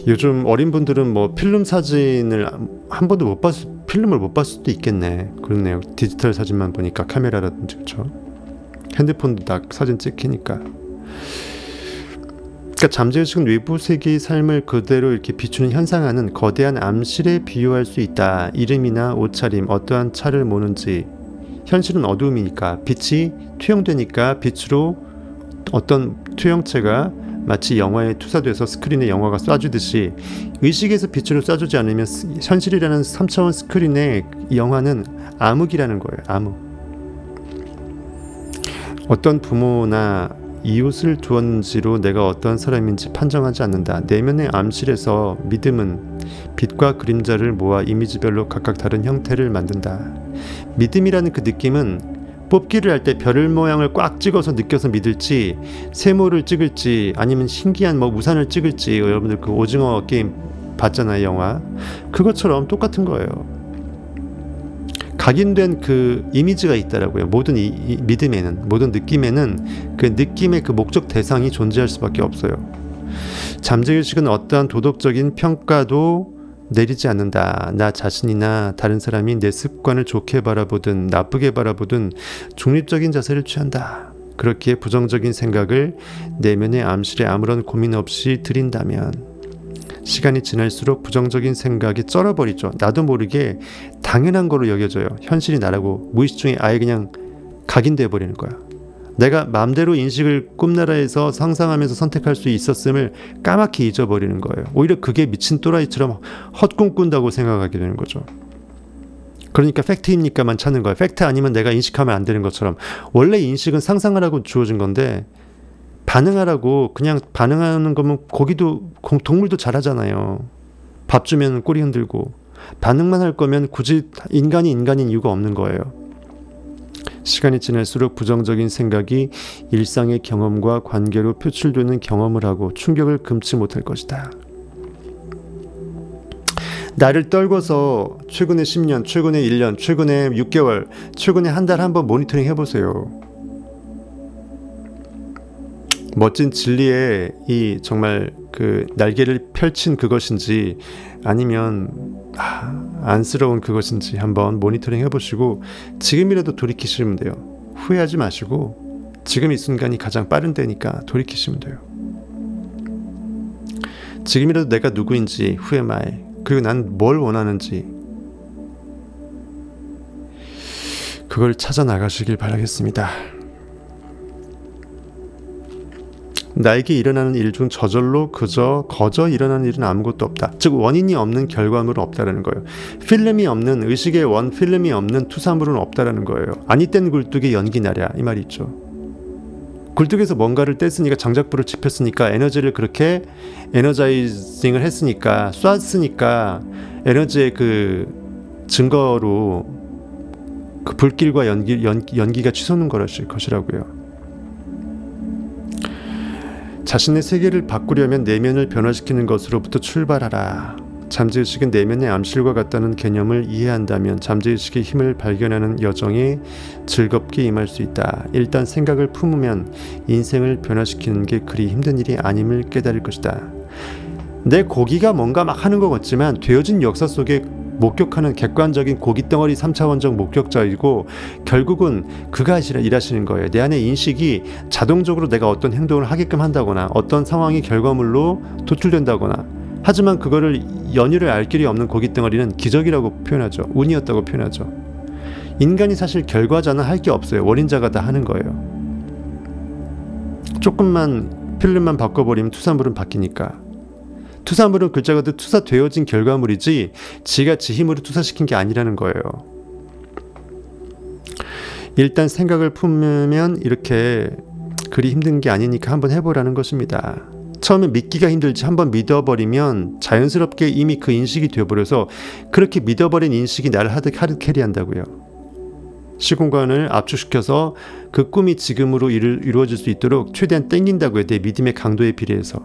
요즘 어린 분들은 뭐 필름 사진을 한 번도 못 봤을, 필름을 못 봤을 수도 있겠네. 그렇네요. 디지털 사진만 보니까, 카메라라든지. 그렇죠? 핸드폰도 다 사진 찍히니까. 그러니까 잠재의식은 외부 세계의 삶을 그대로 이렇게 비추는 현상하는 거대한 암실에 비유할 수 있다. 이름이나 옷차림, 어떠한 차를 모는지. 현실은 어두움이니까, 빛이 투영되니까 빛으로 어떤 투영체가 마치 영화에 투사돼서 스크린에 영화가 쏴주듯이 의식에서 빛으로 쏴주지 않으면 현실이라는 3차원 스크린의 영화는 암흑이라는 거예요. 암흑. 어떤 부모나 이웃을 두었는지로 내가 어떤 사람인지 판정하지 않는다. 내면의 암실에서 믿음은 빛과 그림자를 모아 이미지별로 각각 다른 형태를 만든다. 믿음이라는 그 느낌은 뽑기를 할 때 별 모양을 꽉 찍어서 느껴서 믿을지, 세모를 찍을지, 아니면 신기한 뭐 우산을 찍을지, 여러분들 그 오징어 게임 봤잖아요, 영화. 그것처럼 똑같은 거예요. 각인된 그 이미지가 있다라고요. 모든 이 믿음에는, 모든 느낌에는 그 느낌의 그 목적 대상이 존재할 수밖에 없어요. 잠재의식은 어떠한 도덕적인 평가도 내리지 않는다. 나 자신이나 다른 사람이 내 습관을 좋게 바라보든 나쁘게 바라보든 중립적인 자세를 취한다. 그렇게 부정적인 생각을 내면의 암실에 아무런 고민 없이 들인다면 시간이 지날수록 부정적인 생각이 쩔어버리죠. 나도 모르게 당연한 거로 여겨져요. 현실이 나라고 무의식 중에 아예 그냥 각인돼 버리는 거야. 내가 마음대로 인식을 꿈나라에서 상상하면서 선택할 수 있었음을 까맣게 잊어버리는 거예요. 오히려 그게 미친 또라이처럼 헛꿈 꾼다고 생각하게 되는 거죠. 그러니까 팩트입니까만 찾는 거예요. 팩트 아니면 내가 인식하면 안 되는 것처럼. 원래 인식은 상상하라고 주어진 건데 반응하라고, 그냥 반응하는 거면 고기도 동물도 잘하잖아요. 밥 주면 꼬리 흔들고. 반응만 할 거면 굳이 인간인 이유가 없는 거예요. 시간이 지날수록 부정적인 생각이 일상의 경험과 관계로 표출되는 경험을 하고 충격을 금치 못할 것이다. 나를 떨궈서 최근에 10년, 최근에 1년, 최근에 6개월, 최근에 한 달 한번 모니터링 해보세요. 멋진 진리의 이 정말 그 날개를 펼친 그것인지 아니면 안쓰러운 그것인지 한번 모니터링 해보시고 지금이라도 돌이키시면 돼요. 후회하지 마시고 지금 이 순간이 가장 빠른 때니까 돌이키시면 돼요. 지금이라도 내가 누구인지 who am I, 그리고 난 뭘 원하는지 그걸 찾아 나가시길 바라겠습니다. 나에게 일어나는 일 중 저절로 거저 일어나는 일은 아무것도 없다. 즉 원인이 없는 결과물은 없다라는 거예요. 필름이 없는, 의식의 필름이 없는 투사물은 없다라는 거예요. 아니 땐 굴뚝에 연기 나랴 이 말이 있죠. 굴뚝에서 뭔가를 뗐으니까, 장작불을 지폈으니까, 에너지를 그렇게 에너자이징을 했으니까, 쐈으니까 에너지의 그 증거로 그 불길과 연기가 치솟는 것이라고요. 자신의 세계를 바꾸려면 내면을 변화시키는 것으로부터 출발하라. 잠재의식은 내면의 암실과 같다는 개념을 이해한다면 잠재의식의 힘을 발견하는 여정에 즐겁게 임할 수 있다. 일단 생각을 품으면 인생을 변화시키는 게 그리 힘든 일이 아님을 깨달을 것이다. 내 고기가 뭔가 막 하는 것 같지만 되어진 역사 속에 목격하는 객관적인 고깃덩어리 3차원적 목격자이고 결국은 그가 일하시는 거예요. 내 안의 인식이 자동적으로 내가 어떤 행동을 하게끔 한다거나 어떤 상황이 결과물로 도출된다거나, 하지만 그거를 연유를 알 길이 없는 고깃덩어리는 기적이라고 표현하죠. 운이었다고 표현하죠. 인간이 사실 결과자는 할 게 없어요. 원인자가 다 하는 거예요. 조금만 필름만 바꿔버리면 투사물은 바뀌니까. 투사물은 글자 그대로 투사되어진 결과물이지 지가 지 힘으로 투사시킨 게 아니라는 거예요. 일단 생각을 품으면 이렇게 그리 힘든 게 아니니까 한번 해보라는 것입니다. 처음에 믿기가 힘들지 한번 믿어버리면 자연스럽게 이미 그 인식이 되어버려서 그렇게 믿어버린 인식이 나를 하드 캐리한다고요. 시공간을 압축시켜서 그 꿈이 지금으로 이루어질 수 있도록 최대한 땡긴다고요. 내 믿음의 강도에 비례해서.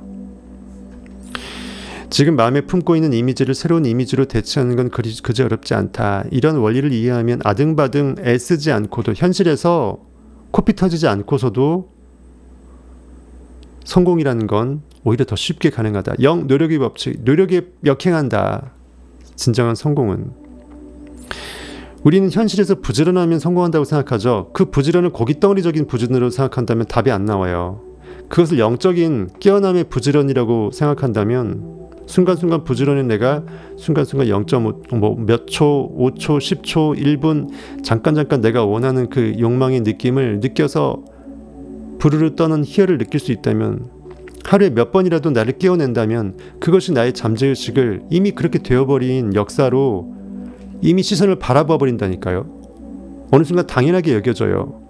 지금 마음에 품고 있는 이미지를 새로운 이미지로 대체하는 건 그지 어렵지 않다. 이런 원리를 이해하면 아등바등 애쓰지 않고도 현실에서 코피 터지지 않고서도 성공이라는 건 오히려 더 쉽게 가능하다. 노력의 법칙, 노력에 역행한다. 진정한 성공은. 우리는 현실에서 부지런하면 성공한다고 생각하죠. 그 부지런을 고깃덩어리적인 부지런으로 생각한다면 답이 안 나와요. 그것을 영적인 깨어남의 부지런이라고 생각한다면 순간순간 부지런히 내가 순간순간 0.5 몇 초, 5초, 10초, 1분 잠깐 내가 원하는 그 욕망의 느낌을 느껴서 부르르 떠는 희열을 느낄 수 있다면, 하루에 몇 번이라도 나를 깨워낸다면 그것이 나의 잠재의식을 이미 그렇게 되어버린 역사로 이미 시선을 바라봐 버린다니까요. 어느 순간 당연하게 여겨져요.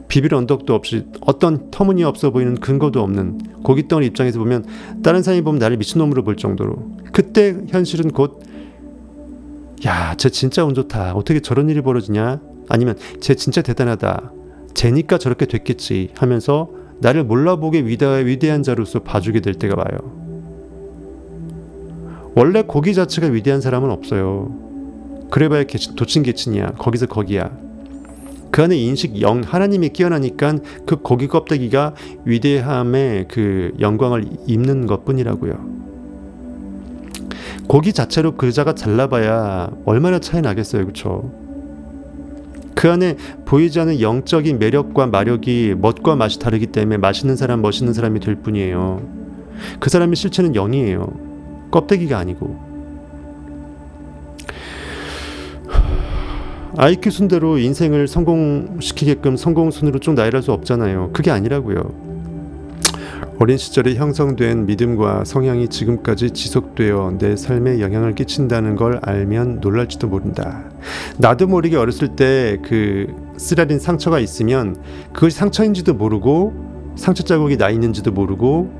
비빌 언덕도 없이 어떤 터무니없어 보이는 근거도 없는 고깃덩어리 입장에서 보면 다른 사람이 보면 나를 미친놈으로 볼 정도로, 그때 현실은 곧 야, 쟤 진짜 운 좋다. 어떻게 저런 일이 벌어지냐? 아니면 쟤 진짜 대단하다. 쟤니까 저렇게 됐겠지 하면서 나를 몰라보게 위대한 자로서 봐주게 될 때가 와요. 원래 고기 자체가 위대한 사람은 없어요. 그래봐야 도친개친이야. 거기서 거기야. 그 안에 인식 하나님이 끼어나니까 그 고기 껍데기가 위대함의 그 영광을 입는 것뿐이라고요. 고기 자체로 그 자가 잘나봐야 얼마나 차이 나겠어요. 그렇죠? 그 안에 보이지 않는 영적인 매력과 마력이 멋과 맛이 다르기 때문에 맛있는 사람, 멋있는 사람이 될 뿐이에요. 그 사람의 실체는 영이에요. 껍데기가 아니고. IQ 순대로 인생을 성공시키게끔 성공순으로 쭉 나열할 수 없잖아요. 그게 아니라고요. 어린 시절에 형성된 믿음과 성향이 지금까지 지속되어 내 삶에 영향을 끼친다는 걸 알면 놀랄지도 모른다. 나도 모르게 어렸을 때 그 쓰라린 상처가 있으면 그것이 상처인지도 모르고 상처 자국이 나 있는지도 모르고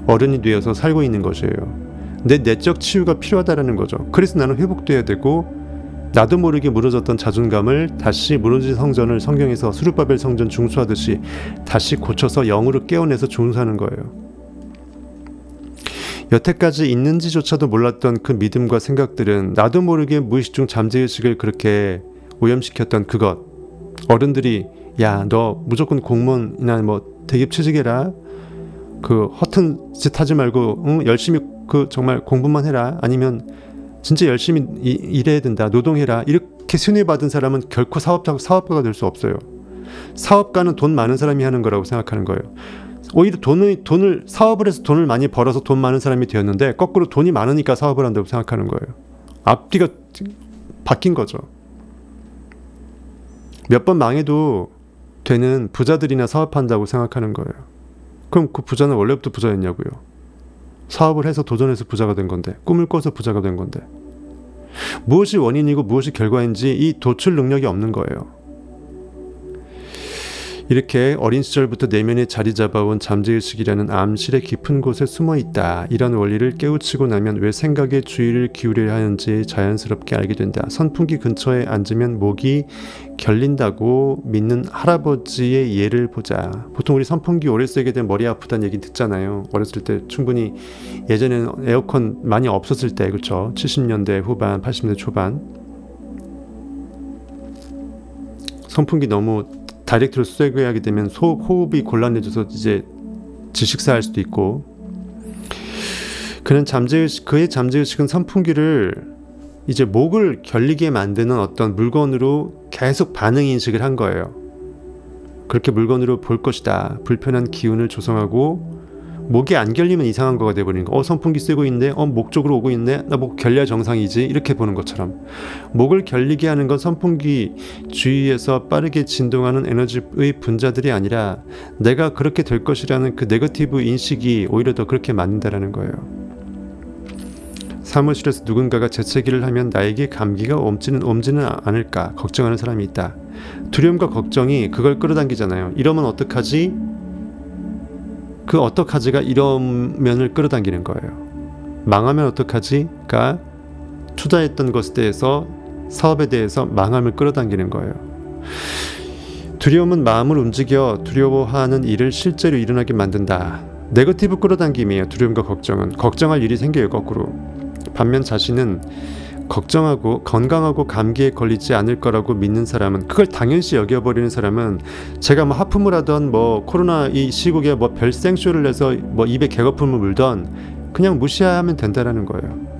어른이 되어서 살고 있는 것이에요. 내 내적 치유가 필요하다는 거죠. 그래서 나는 회복돼야 되고, 나도 모르게 무너졌던 자존감을 다시 무너진 성전을 성경에서 스룹바벨 성전 중수하듯이 다시 고쳐서 영으로 깨어내서 중수하는 거예요. 여태까지 있는지조차도 몰랐던 그 믿음과 생각들은 나도 모르게 무의식 중 잠재의식을 그렇게 오염시켰던 그것. 어른들이 야, 너 무조건 공무원이나 뭐 대기업 취직해라. 그 허튼 짓 하지 말고 응? 열심히 그 정말 공부만 해라. 아니면 진짜 열심히 일해야 된다. 노동해라. 이렇게 순위받은 사람은 결코 사업가가 될 수 없어요. 사업가는 돈 많은 사람이 하는 거라고 생각하는 거예요. 오히려 사업을 해서 돈을 많이 벌어서 돈 많은 사람이 되었는데 거꾸로 돈이 많으니까 사업을 한다고 생각하는 거예요. 앞뒤가 바뀐 거죠. 몇 번 망해도 되는 부자들이나 사업한다고 생각하는 거예요. 그럼 그 부자는 원래부터 부자였냐고요. 사업을 해서 도전해서 부자가 된 건데, 꿈을 꿔서 부자가 된 건데, 무엇이 원인이고 무엇이 결과인지 이 도출 능력이 없는 거예요. 이렇게 어린 시절부터 내면에 자리 잡아온 잠재의식이라는 암실의 깊은 곳에 숨어있다. 이런 원리를 깨우치고 나면 왜 생각에 주의를 기울여야 하는지 자연스럽게 알게 된다. 선풍기 근처에 앉으면 목이 결린다고 믿는 할아버지의 예를 보자. 보통 우리 선풍기 오래 쓰게 되면 머리 아프다는 얘기 듣잖아요. 어렸을 때 충분히, 예전에는 에어컨 많이 없었을 때, 그렇죠? 70년대 후반, 80년대 초반. 선풍기 너무 다이렉트로 쐬게 하게 되면 호흡이 곤란해져서 이제 질식사할 수도 있고. 그의 잠재의식은 선풍기를 이제 목을 결리게 만드는 어떤 물건으로 계속 반응인식을 한 거예요. 그렇게 물건으로 볼 것이다. 불편한 기운을 조성하고, 목이 안 결리면 이상한 거가 돼버리는 거. 선풍기 쓰고 있는데 목 쪽으로 오고 있네. 나 목 결려야 정상이지. 이렇게 보는 것처럼 목을 결리게 하는 건 선풍기 주위에서 빠르게 진동하는 에너지의 분자들이 아니라 내가 그렇게 될 것이라는 그 네거티브 인식이 오히려 더 그렇게 만든다라는 거예요. 사무실에서 누군가가 재채기를 하면 나에게 감기가 옮지는 않을까 걱정하는 사람이 있다. 두려움과 걱정이 그걸 끌어당기잖아요. 이러면 어떡하지? 그 어떡하지가 이러면을 끌어당기는 거예요. 망하면 어떡하지?가 투자했던 것에 대해서 사업에 대해서 망함을 끌어당기는 거예요. 두려움은 마음을 움직여 두려워하는 일을 실제로 일어나게 만든다. 네거티브 끌어당김이에요. 두려움과 걱정은. 걱정할 일이 생겨요. 거꾸로. 반면 자신은 걱정하고 건강하고 감기에 걸리지 않을 거라고 믿는 사람은, 그걸 당연시 여겨버리는 사람은, 제가 뭐 하품을 하던 뭐 코로나 이 시국에 뭐 별 생쇼를 내서 뭐 입에 개거품을 물던 그냥 무시하면 된다라는 거예요.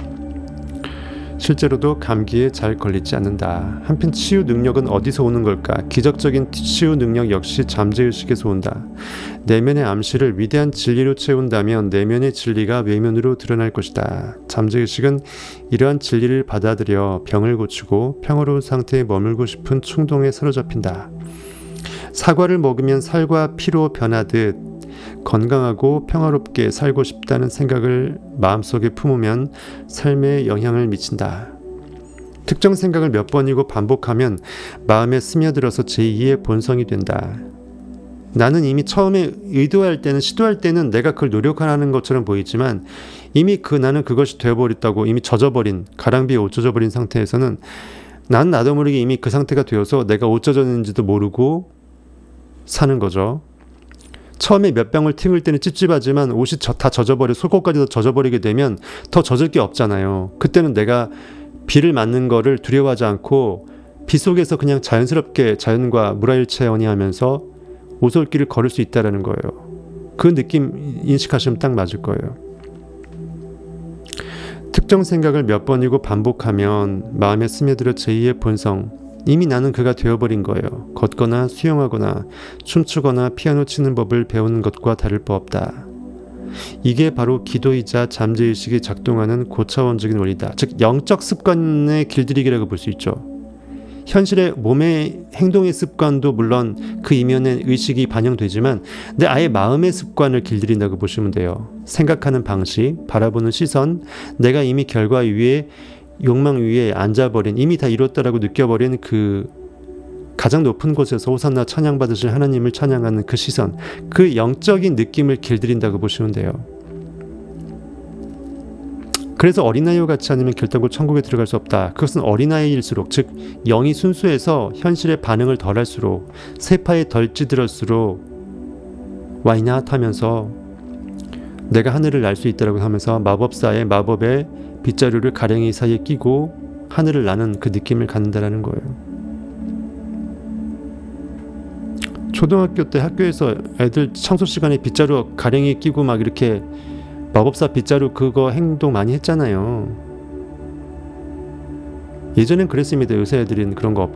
실제로도 감기에 잘 걸리지 않는다. 한편 치유 능력은 어디서 오는 걸까? 기적적인 치유 능력 역시 잠재의식에서 온다. 내면의 암시를 위대한 진리로 채운다면 내면의 진리가 외면으로 드러날 것이다. 잠재의식은 이러한 진리를 받아들여 병을 고치고 평화로운 상태에 머물고 싶은 충동에 사로잡힌다. 사과를 먹으면 살과 피로 변하듯 건강하고 평화롭게 살고 싶다는 생각을 마음속에 품으면 삶에 영향을 미친다. 특정 생각을 몇 번이고 반복하면 마음에 스며들어서 제2의 본성이 된다. 나는 이미 처음에 의도할 때는, 시도할 때는 내가 그걸 노력하는 것처럼 보이지만 이미 나는 그것이 되어버렸다고, 이미 젖어버린, 가랑비에 옷 젖어버린 상태에서는 난 나도 모르게 이미 그 상태가 되어서 내가 옷 젖었는지도 모르고 사는 거죠. 처음에 몇 방울 튕을 때는 찝찝하지만 옷이 다 젖어버려, 속옷까지도 젖어버리게 되면 더 젖을 게 없잖아요. 그때는 내가 비를 맞는 거를 두려워하지 않고 비 속에서 그냥 자연스럽게 자연과 물화일체원이 하면서 오솔길을 걸을 수 있다는 거예요. 그 느낌 인식하시면 딱 맞을 거예요. 특정 생각을 몇 번이고 반복하면 마음에 스며들어 제2의 본성, 이미 나는 그가 되어버린 거예요. 걷거나 수영하거나 춤추거나 피아노 치는 법을 배우는 것과 다를 바 없다. 이게 바로 기도이자 잠재의식이 작동하는 고차원적인 원리다. 즉 영적 습관의 길들이기라고 볼 수 있죠. 현실의 몸의 행동의 습관도 물론 그 이면에 의식이 반영되지만 내 아예 마음의 습관을 길들인다고 보시면 돼요. 생각하는 방식, 바라보는 시선, 내가 이미 결과 위에 욕망 위에 앉아버린, 이미 다 이뤘다라고 느껴버린 그 가장 높은 곳에서 호산나 찬양받으실 하나님을 찬양하는 그 시선, 그 영적인 느낌을 길들인다고 보시면 돼요. 그래서 어린아이와 같이 아니면 결단코 천국에 들어갈 수 없다. 그것은 어린아이일수록, 즉 영이 순수해서 현실의 반응을 덜할수록, 세파에 덜 찌들었수록 Why not 하면서 내가 하늘을 날 수 있다라고 하면서 마법사의 마법의 빗자루를 가랭이 사이에 끼고 하늘을 나는 그 느낌을 갖는다라는 거예요. 초등학교 때 학교에서 애들 청소 시간에 빗자루 가랭이에 끼고 막 이렇게 마법사 빗자루 그거 행동 많이 했잖아요. 예전엔 그랬습니다. 요새 애들은 그런 거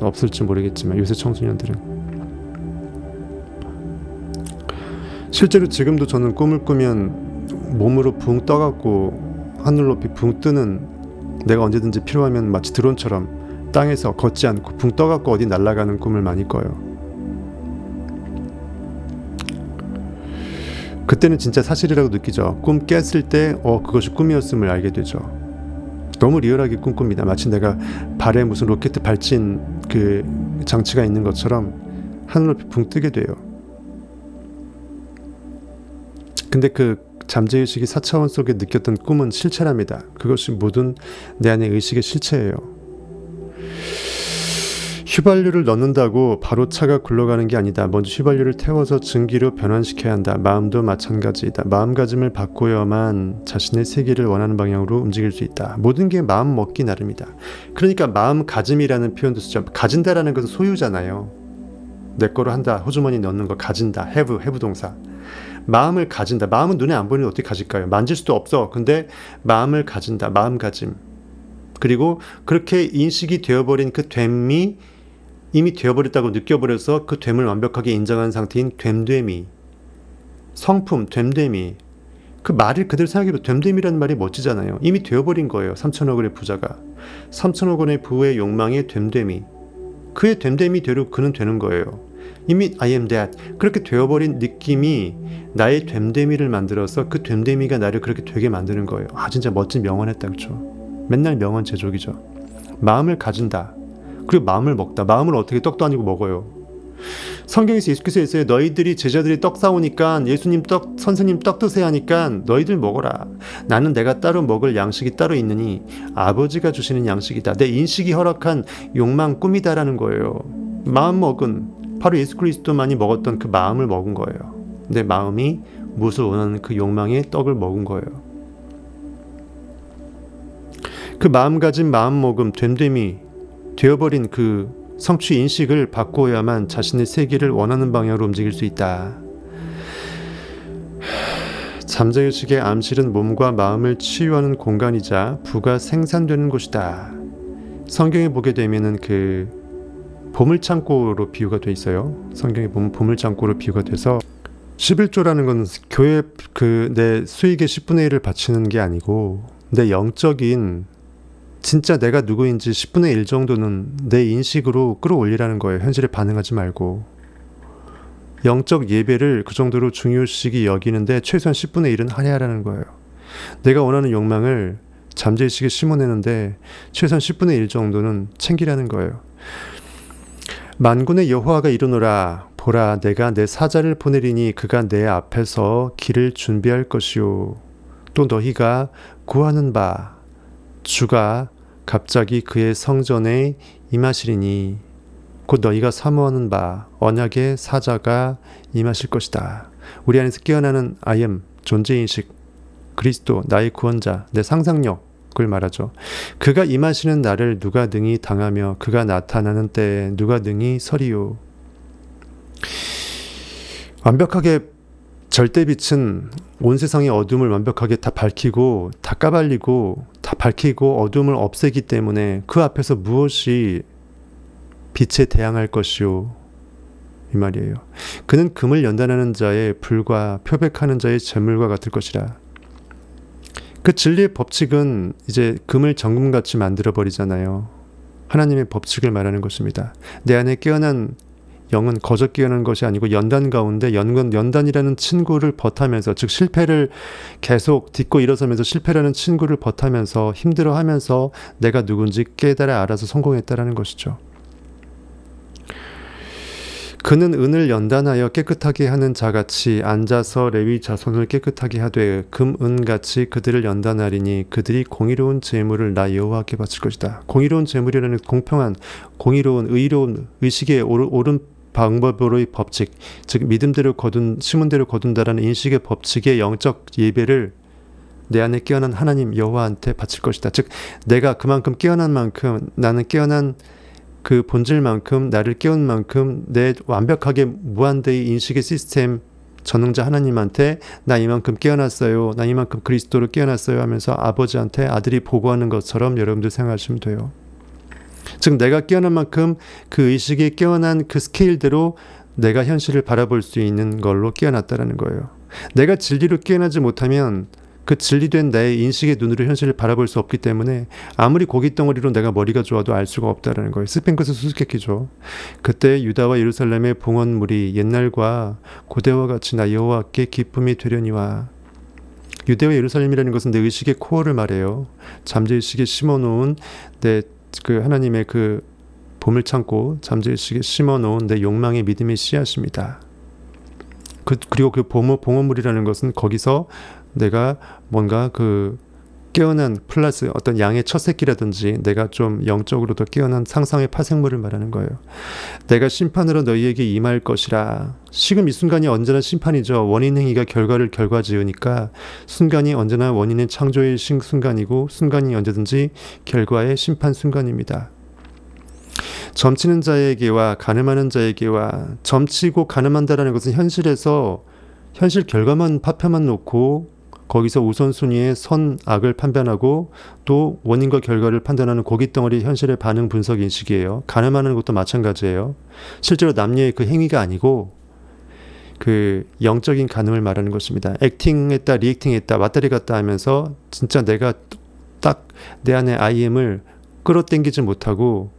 없을지 모르겠지만 요새 청소년들은. 실제로 지금도 저는 꿈을 꾸면 몸으로 붕 떠갖고 하늘 높이 붕 뜨는, 내가 언제든지 필요하면 마치 드론처럼 땅에서 걷지 않고 붕 떠갖고 어디 날아가는 꿈을 많이 꿔요. 그때는 진짜 사실이라고 느끼죠. 꿈 깼을 때 그것이 꿈이었음을 알게 되죠. 너무 리얼하게 꿈꿉니다. 마치 내가 발에 무슨 로켓 발진 그 장치가 있는 것처럼 하늘 높이 붕 뜨게 돼요. 근데 그 잠재의식이 4차원 속에 느꼈던 꿈은 실체랍니다. 그것이 모든 내 안의 의식의 실체예요. 휘발유를 넣는다고 바로 차가 굴러가는 게 아니다. 먼저 휘발유를 태워서 증기로 변환시켜야 한다. 마음도 마찬가지이다. 마음가짐을 바꿔야만 자신의 세계를 원하는 방향으로 움직일 수 있다. 모든 게 마음 먹기 나름이다. 그러니까 마음가짐이라는 표현도 쓰죠. 가진다라는 것은 소유잖아요. 내 거로 한다. 호주머니 넣는 거 가진다. have 동사. 마음을 가진다. 마음은 눈에 안 보이는데 어떻게 가질까요? 만질 수도 없어. 근데 마음을 가진다. 마음가짐. 그리고 그렇게 인식이 되어버린 그 됨이 이미 되어버렸다고 느껴버려서 그 됨을 완벽하게 인정한 상태인 됨됨이. 성품, 됨됨이. 그 말을 그대로 생각해보면 됨됨이라는 말이 멋지잖아요. 이미 되어버린 거예요. 3천억 원의 부자가. 3천억 원의 부의 욕망의 됨됨이. 그의 됨됨이 대로 그는 되는 거예요. 이미 I am that. 그렇게 되어버린 느낌이 나의 됨됨이를 만들어서 그 됨됨이가 나를 그렇게 되게 만드는 거예요. 아, 진짜 멋진 명언했다, 그렇죠? 맨날 명언 제조기죠. 마음을 가진다. 그리고 마음을 먹다. 마음을 어떻게 떡도 아니고 먹어요. 성경에서 예수께서 했어요. 너희들이 제자들이 떡 사오니까 예수님 떡, 선생님 떡 드세요 하니까 너희들 먹어라. 나는 내가 따로 먹을 양식이 따로 있느니 아버지가 주시는 양식이다. 내 인식이 허락한 욕망 꿈이다라는 거예요. 마음 먹은, 바로 예수 그리스도만이 먹었던 그 마음을 먹은 거예요. 내 마음이 무엇을 원하는 그 욕망의 떡을 먹은 거예요. 그 마음가짐, 마음먹음, 됨됨이 되어버린 그 성취 인식을 바꾸어야만 자신의 세계를 원하는 방향으로 움직일 수 있다. 잠재의식의 암실은 몸과 마음을 치유하는 공간이자 부가 생산되는 곳이다. 성경에 보게 되면은 그 보물창고로 비유가 돼 있어요. 성경에 보면 보물창고로 비유가 돼서 11조라는 건 교회 그 내 수익의 10분의 1을 바치는 게 아니고 내 영적인 진짜 내가 누구인지 10분의 1 정도는 내 인식으로 끌어올리라는 거예요. 현실에 반응하지 말고. 영적 예배를 그 정도로 중요시기 여기는데 최소한 10분의 1은 할애하라는 거예요. 내가 원하는 욕망을 잠재의식에 심어내는데 최소한 10분의 1 정도는 챙기라는 거예요. 만군의 여호와가 이르노라. 보라, 내가 내 사자를 보내리니 그가 내 앞에서 길을 준비할 것이요. 또 너희가 구하는 바 주가 갑자기 그의 성전에 임하시리니 곧 너희가 사모하는 바 언약의 사자가 임하실 것이다. 우리 안에서 깨어나는 I am, 존재인식, 그리스도, 나의 구원자, 내 상상력을 말하죠. 그가 임하시는 날을 누가 능히 당하며 그가 나타나는 때에 누가 능히 서리요. 완벽하게 절대빛은 온 세상의 어둠을 완벽하게 다 밝히고 다 까발리고 다 밝히고 어둠을 없애기 때문에 그 앞에서 무엇이 빛에 대항할 것이요 이 말이에요. 그는 금을 연단하는 자의 불과 표백하는 자의 재물과 같을 것이라. 그 진리의 법칙은 이제 금을 정금같이 만들어 버리잖아요. 하나님의 법칙을 말하는 것입니다. 내 안에 깨어난 영은 거저 깨어난 것이 아니고 연단 가운데 연단이라는 친구를 버타면서, 즉 실패를 계속 딛고 일어서면서 실패라는 친구를 버타면서 힘들어하면서 내가 누군지 깨달아 알아서 성공했다라는 것이죠. 그는 은을 연단하여 깨끗하게 하는 자같이 앉아서 레위 자손을 깨끗하게 하되 금은같이 그들을 연단하리니 그들이 공의로운 제물을 나 여호와께 바칠 것이다. 공의로운 제물이라는 공평한, 공의로운, 의로운, 의식의 옳은 방법으로의 법칙, 즉 믿음대로 심은대로 거둔다라는 인식의 법칙의 영적 예배를 내 안에 깨어난 하나님 여호와한테 바칠 것이다. 즉 내가 그만큼 깨어난 만큼, 나는 깨어난 그 본질만큼, 나를 깨운 만큼 내 완벽하게 무한대의 인식의 시스템 전능자 하나님한테 나 이만큼 깨어났어요, 나 이만큼 그리스도로 깨어났어요 하면서 아버지한테 아들이 보고하는 것처럼 여러분들 생각하시면 돼요. 즉 내가 깨어난 만큼 그 의식이 깨어난 그 스케일대로 내가 현실을 바라볼 수 있는 걸로 깨어났다는 거예요. 내가 진리로 깨어나지 못하면 그 진리된 나의 인식의 눈으로 현실을 바라볼 수 없기 때문에 아무리 고깃덩어리로 내가 머리가 좋아도 알 수가 없다는 거예요. 스핑크스 수수께끼죠. 그때 유다와 예루살렘의 봉헌물이 옛날과 고대와 같이 나 여호와께 기쁨이 되려니와. 유대와 예루살렘이라는 것은 내 의식의 코어를 말해요. 잠재의식에 심어놓은 내 그 하나님의 그 보물창고, 잠재의식에 심어놓은 내 욕망의 믿음의 씨앗입니다. 그리고 그 봉헌물이라는 것은 거기서 내가 뭔가 그 깨어난 플러스 어떤 양의 첫 새끼라든지 내가 좀 영적으로 더 깨어난 상상의 파생물을 말하는 거예요. 내가 심판으로 너희에게 임할 것이라. 지금 이 순간이 언제나 심판이죠. 원인 행위가 결과를 결과지으니까 순간이 언제나 원인의 창조의 순간이고 순간이 언제든지 결과의 심판 순간입니다. 점치는 자에게와 가늠하는 자에게와, 점치고 가늠한다라는 것은 현실에서 현실 결과만 파편만 놓고 거기서 우선순위의 선악을 판단하고 또 원인과 결과를 판단하는 고깃덩어리 현실의 반응 분석 인식이에요. 가늠하는 것도 마찬가지예요. 실제로 남녀의 그 행위가 아니고 그 영적인 가늠을 말하는 것입니다. 액팅했다, 리액팅했다, 왔다리 갔다 하면서 진짜 내가 딱 내 안에 I am을 끌어당기지 못하고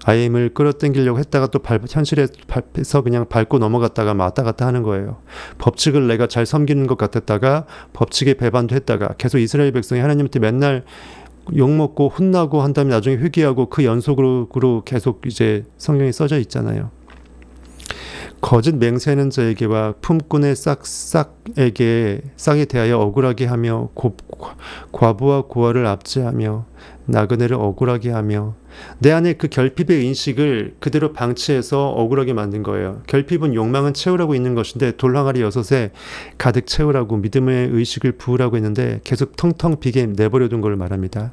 IM을 끌어당기려고 했다가 또 현실에서 그냥 밟고 넘어갔다가 왔다 갔다 하는 거예요. 법칙을 내가 잘 섬기는 것 같았다가 법칙에 배반도 했다가 계속 이스라엘 백성이 하나님한테 맨날 욕먹고 혼나고 한 다음에 나중에 회개하고 그 연속으로 계속 이제 성경에 써져 있잖아요. 거짓 맹세하는 자에게와 품꾼의 싹에 대하여 억울하게 하며 과부와 고아를 압제하며 나그네를 억울하게 하며 내 안에 그 결핍의 인식을 그대로 방치해서 억울하게 만든 거예요. 결핍은 욕망은 채우라고 있는 것인데 돌항아리 6에 가득 채우라고 믿음의 의식을 부으라고 했는데 계속 텅텅 비게 내버려둔 걸 말합니다.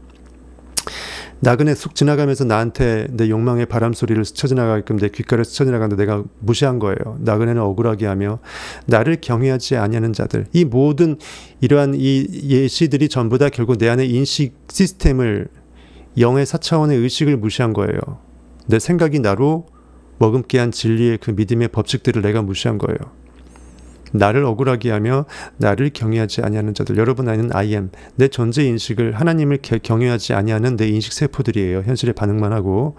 나그네 쑥 지나가면서 나한테 내 욕망의 바람 소리를 스쳐 지나가게끔 내 귓가를 스쳐 지나가는데 내가 무시한 거예요. 나그네는 억울하게 하며 나를 경외하지 아니하는 자들. 이 모든 이러한 이 예시들이 전부 다 결국 내 안의 인식 시스템을 영의 4차원의 의식을 무시한 거예요. 내 생각이 나로 머금게 한 진리의 그 믿음의 법칙들을 내가 무시한 거예요. 나를 억울하게 하며 나를 경외하지 아니하는 자들. 여러분 안에는 I am, 내 존재 인식을 하나님을 경외하지 아니하는 내 인식 세포들이에요. 현실에 반응만 하고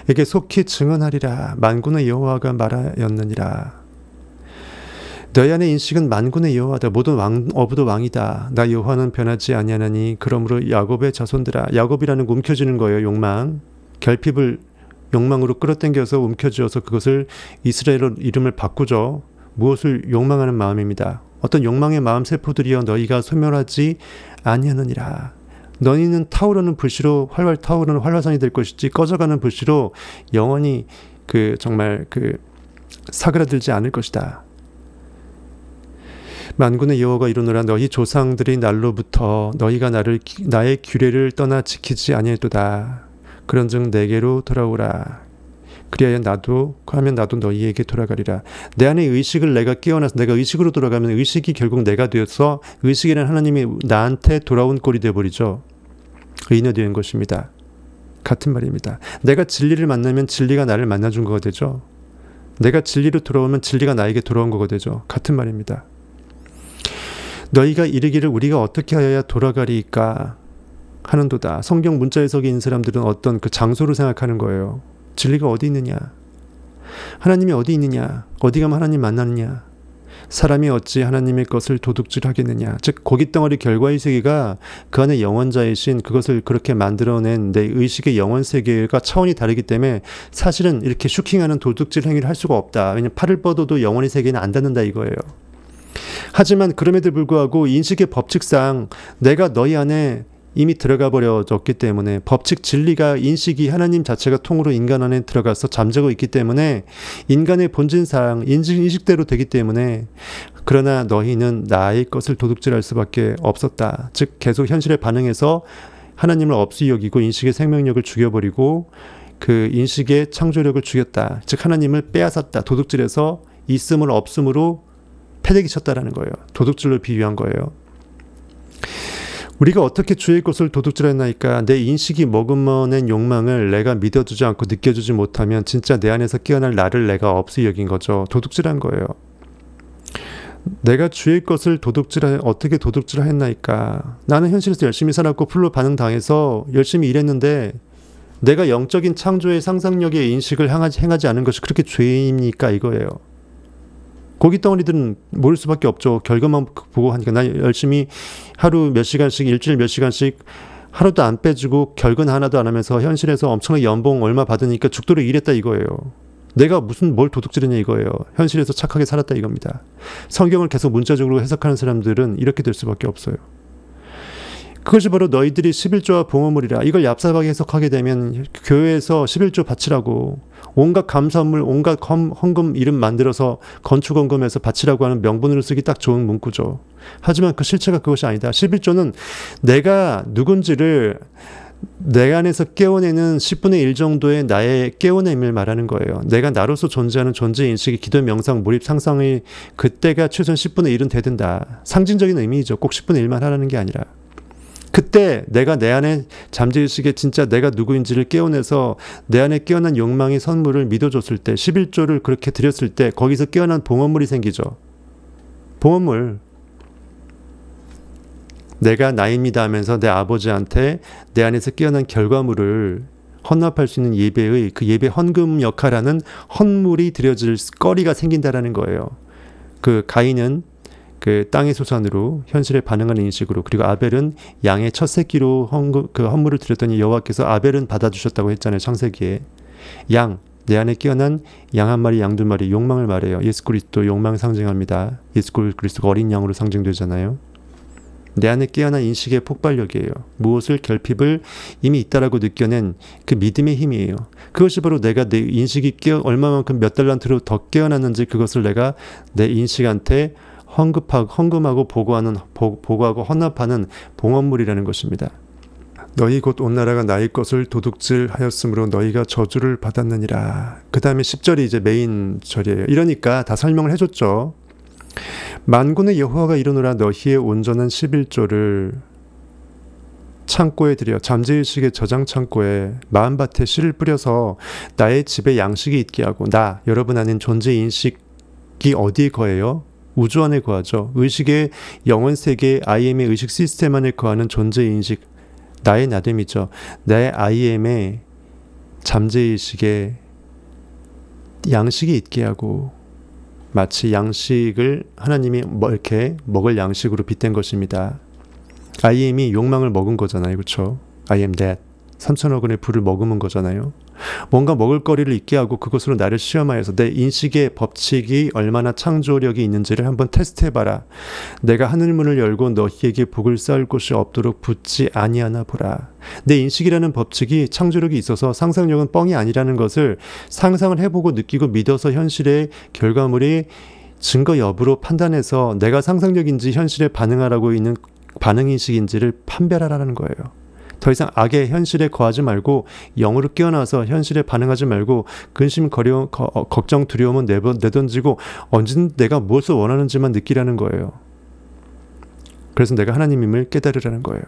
에게 속히 증언하리라. 만군의 여호와가 말하였느니라. 너희 안의 인식은 만군의 여호와다. 모든 어부도 왕이다. 나 여호와는 변하지 아니하나니. 그러므로 야곱의 자손들아. 야곱이라는 거 움켜쥐는 거예요. 욕망, 결핍을 욕망으로 끌어당겨서 움켜쥐어서 그것을 이스라엘로 이름을 바꾸죠. 무엇을 욕망하는 마음입니다. 어떤 욕망의 마음 세포들이여 너희가 소멸하지 아니하느니라. 너희는 타오르는 불씨로 활활 타오르는 활화산이 될 것이지 꺼져가는 불씨로 영원히 정말 사그라들지 않을 것이다. 만군의 여호와가 이르노라. 너희 조상들의 날로부터 너희가 나의 규례를 떠나 지키지 아니하도다. 그런즉 내게로 돌아오라. 그리하여 나도 너희에게 돌아가리라. 내 안의 의식을 내가 깨어나서 내가 의식으로 돌아가면 의식이 결국 내가 되어서 의식이라는 하나님이 나한테 돌아온 꼴이 되어버리죠. 의인화되는 것입니다. 같은 말입니다. 내가 진리를 만나면 진리가 나를 만나준 거가 되죠. 내가 진리로 돌아오면 진리가 나에게 돌아온 거가 되죠. 같은 말입니다. 너희가 이르기를 우리가 어떻게 하여야 돌아가리까 하는도다. 성경 문자 해석에 있는 사람들은 어떤 그 장소를 생각하는 거예요. 진리가 어디 있느냐? 하나님이 어디 있느냐? 어디 가면 하나님 만나느냐? 사람이 어찌 하나님의 것을 도둑질하겠느냐? 즉 고깃덩어리 결과의 세계가 그 안에 영원자이신 그것을 그렇게 만들어낸 내 의식의 영원 세계가 차원이 다르기 때문에 사실은 이렇게 슈킹하는 도둑질 행위를 할 수가 없다. 왜냐하면 팔을 뻗어도 영원의 세계는 안 닿는다 이거예요. 하지만 그럼에도 불구하고 인식의 법칙상 내가 너희 안에 이미 들어가 버려졌기 때문에 법칙 진리가 인식이 하나님 자체가 통으로 인간 안에 들어가서 잠자고 있기 때문에 인간의 본질상 인식대로 되기 때문에 그러나 너희는 나의 것을 도둑질할 수밖에 없었다. 즉 계속 현실에 반응해서 하나님을 없이 여기고 인식의 생명력을 죽여버리고 그 인식의 창조력을 죽였다. 즉 하나님을 빼앗았다. 도둑질해서 있음을 없음으로 패대기 쳤다라는 거예요. 도둑질로 비유한 거예요. 우리가 어떻게 주의 것을 도둑질했나이까. 내 인식이 머금어낸 욕망을 내가 믿어주지 않고 느껴주지 못하면 진짜 내 안에서 깨어날 나를 내가 없이 여긴 거죠. 도둑질한 거예요. 내가 주의 것을 어떻게 도둑질했나이까. 나는 현실에서 열심히 살았고 풀로 반응당해서 열심히 일했는데 내가 영적인 창조의 상상력의 인식을 행하지 않은 것이 그렇게 죄입니까 이거예요. 고깃덩어리들은 모를 수밖에 없죠. 결과만 보고 하니까. 난 열심히 하루 몇 시간씩 일주일 몇 시간씩 하루도 안 빼주고 결근 하나도 안 하면서 현실에서 엄청나게 연봉 얼마 받으니까 죽도록 일했다 이거예요. 내가 뭘 도둑질했냐 이거예요. 현실에서 착하게 살았다 이겁니다. 성경을 계속 문자적으로 해석하는 사람들은 이렇게 될 수밖에 없어요. 그것이 바로 너희들이 11조와 봉헌물이라. 이걸 얍삽하게 해석하게 되면 교회에서 11조 바치라고 온갖 감사물, 온갖 헌금 이름 만들어서 건축헌금해서 바치라고 하는 명분으로 쓰기 딱 좋은 문구죠. 하지만 그 실체가 그것이 아니다. 11조는 내가 누군지를 내 안에서 깨워내는 10분의 1 정도의 나의 깨워냄을 말하는 거예요. 내가 나로서 존재하는 존재인식이 기도, 명상, 몰입, 상상의 그때가 최소한 10분의 1은 되든다. 상징적인 의미이죠. 꼭 10분의 1만 하라는 게 아니라. 그때 내가 내 안에 잠재의식에 진짜 내가 누구인지를 깨어내서 내 안에 깨어난 욕망의 선물을 믿어줬을 때 11조를 그렇게 드렸을 때 거기서 깨어난 봉헌물이 생기죠. 봉헌물. 내가 나입니다 하면서 내 아버지한테 내 안에서 깨어난 결과물을 헌납할 수 있는 예배의 그 예배 헌금 역할하는 헌물이 드려질 거리가 생긴다라는 거예요. 그 가인은 그 땅의 소산으로 현실에 반응하는 인식으로, 그리고 아벨은 양의 첫 새끼로 그 헌물을 드렸더니 여호와께서 아벨은 받아주셨다고 했잖아요. 창세기에. 양, 내 안에 깨어난 양 한 마리, 양 두 마리, 욕망을 말해요. 예수 그리스도 욕망을 상징합니다. 예수 그리스도가 어린 양으로 상징되잖아요. 내 안에 깨어난 인식의 폭발력이에요. 무엇을 결핍을 이미 있다라고 느껴낸 그 믿음의 힘이에요. 그것이 바로 내가 내 인식이 얼마만큼 몇 달란트로 더 깨어났는지 그것을 내가 내 인식한테 헌금하고 보고하고 헌납하는 봉헌물이라는 것입니다. 너희 곧 온 나라가 나의 것을 도둑질하였으므로 너희가 저주를 받았느니라. 그 다음에 10절이 이제 메인 절이에요. 이러니까 다 설명을 해줬죠. 만군의 여호와가 이르노라. 너희의 온전한 11조를 창고에 들여 잠재의식의 저장 창고에 마음밭에 씨를 뿌려서 나의 집에 양식이 있게 하고. 나, 여러분 안엔 존재인식이 어디에 거해요? 우주 안에 거하죠. 의식의 영원세계 IM의 의식 시스템 안에 거하는 존재인식, 나의 나됨이죠. 나의 IM의 잠재의식에 양식이 있게 하고, 마치 양식을 하나님이 이렇게 먹을 양식으로 빗댄 것입니다. IM이 욕망을 먹은 거잖아요. 그렇죠? I am that. 3천억 원의 불을 머금은 거잖아요. 뭔가 먹을 거리를 있게 하고 그것으로 나를 시험하여서 내 인식의 법칙이 얼마나 창조력이 있는지를 한번 테스트해봐라. 내가 하늘문을 열고 너희에게 복을 쌓을 곳이 없도록 붙지 아니하나 보라. 내 인식이라는 법칙이 창조력이 있어서 상상력은 뻥이 아니라는 것을 상상을 해보고 느끼고 믿어서 현실의 결과물이 증거 여부로 판단해서 내가 상상력인지 현실에 반응하라고 있는 반응인식인지를 판별하라는 거예요. 더 이상 악의 현실에 거하지 말고 영으로 깨어나서 현실에 반응하지 말고 근심, 걱정, 두려움은 내던지고 언제든 내가 무엇을 원하는지만 느끼라는 거예요. 그래서 내가 하나님임을 깨달으라는 거예요.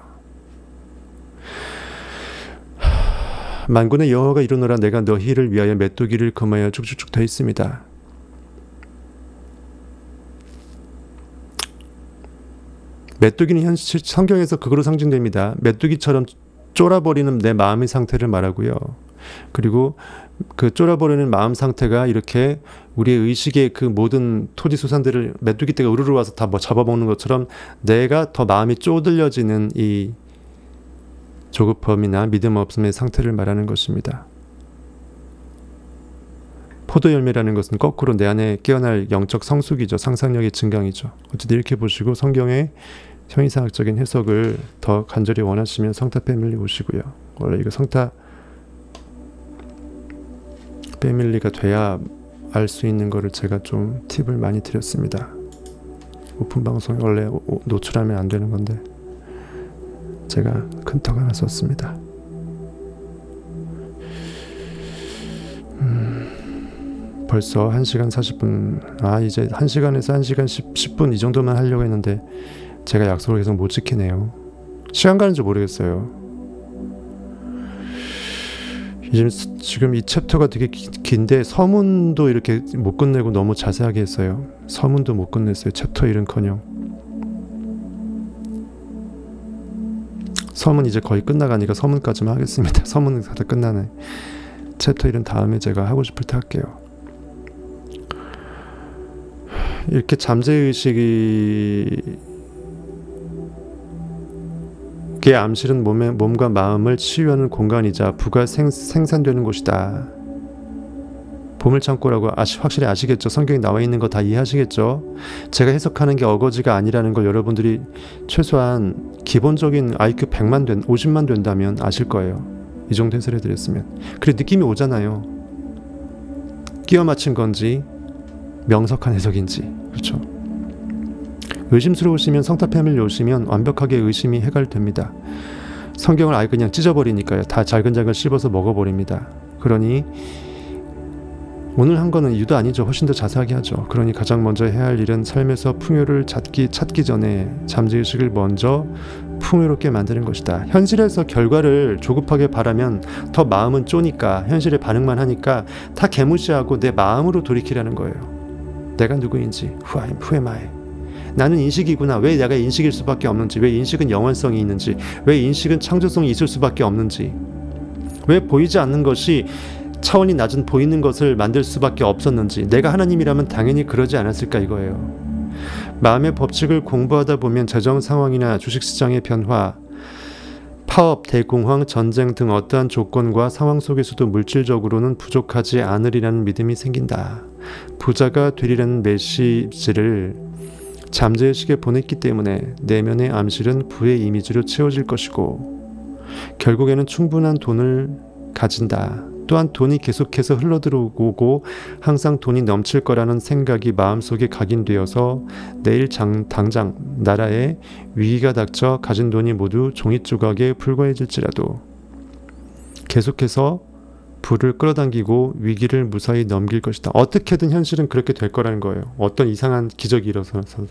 만군의 여호와가 이르노라. 내가 너희를 위하여 메뚜기를 금하여 쭉쭉쭉 더 있습니다. 메뚜기는 성경에서 그거로 상징됩니다. 메뚜기처럼 쫄아버리는 내 마음의 상태를 말하고요. 그리고 그 쫄아버리는 마음 상태가 이렇게 우리의 의식의 그 모든 토지수산들을 메뚜기 떼가 우르르 와서 다 잡아먹는 것처럼 내가 더 마음이 쪼들려지는 이 조급함이나 믿음 없음의 상태를 말하는 것입니다. 포도 열매라는 것은 거꾸로 내 안에 깨어날 영적 성숙이죠. 상상력의 증강이죠. 어쨌든 이렇게 보시고 성경의 형이상학적인 해석을 더 간절히 원하시면 성타 패밀리 오시고요. 원래 이거 성타 패밀리가 돼야 알 수 있는 거를 제가 좀 팁을 많이 드렸습니다. 오픈 방송에 원래 노출하면 안 되는 건데 제가 큰 턱 하나 썼습니다. 벌써 1시간 40분. 이제 1시간에서 1시간 10분 이 정도만 하려고 했는데 제가 약속을 계속 못 지키네요. 시간 가는 줄 모르겠어요. 지금 이 챕터가 되게 긴데 서문도 이렇게 못 끝내고 너무 자세하게 했어요. 서문도 못 끝냈어요. 챕터 1은커녕. 서문 이제 거의 끝나가니까 서문까지만 하겠습니다. 서문은 다 끝나네. 챕터 1은 다음에 제가 하고 싶을 때 할게요. 이렇게 잠재의식이 암실은 몸과 마음을 치유하는 공간이자 부가 생산되는 곳이다. 보물창고라고 확실히 아시겠죠? 성경에 나와 있는 거 다 이해하시겠죠? 제가 해석하는 게 어거지가 아니라는 걸 여러분들이 최소한 기본적인 IQ 100만 50만 된다면 아실 거예요. 이 정도 해설해 드렸으면. 그래 느낌이 오잖아요. 끼워 맞춘 건지 명석한 해석인지. 그렇죠? 의심스러우시면 성타 패밀리 오시면 완벽하게 의심이 해결됩니다. 성경을 아예 그냥 찢어버리니까요. 다 잘근잘근 씹어서 먹어버립니다. 그러니 오늘 한 거는 유도 아니죠. 훨씬 더 자세하게 하죠. 그러니 가장 먼저 해야 할 일은 삶에서 풍요를 찾기 전에 잠재의식을 먼저 풍요롭게 만드는 것이다. 현실에서 결과를 조급하게 바라면 더 마음은 쪼니까 현실에 반응만 하니까 다 개무시하고 내 마음으로 돌이키라는 거예요. 내가 누구인지, who am I? 나는 인식이구나. 왜 내가 인식일 수밖에 없는지, 왜 인식은 영원성이 있는지, 왜 인식은 창조성이 있을 수밖에 없는지, 왜 보이지 않는 것이 차원이 낮은 보이는 것을 만들 수밖에 없었는지, 내가 하나님이라면 당연히 그러지 않았을까 이거예요. 마음의 법칙을 공부하다 보면 재정 상황이나 주식시장의 변화, 파업, 대공황, 전쟁 등 어떠한 조건과 상황 속에서도 물질적으로는 부족하지 않으리라는 믿음이 생긴다. 부자가 되리라는 메시지를 잠재의식에 보냈기 때문에 내면의 암실은 부의 이미지로 채워질 것이고 결국에는 충분한 돈을 가진다. 또한 돈이 계속해서 흘러들어오고 항상 돈이 넘칠 거라는 생각이 마음속에 각인되어서 내일 당장 나라에 위기가 닥쳐 가진 돈이 모두 종이 조각에 불과해질지라도 계속해서 부를 끌어당기고 위기를 무사히 넘길 것이다. 어떻게든 현실은 그렇게 될 거라는 거예요. 어떤 이상한 기적이 일어서서.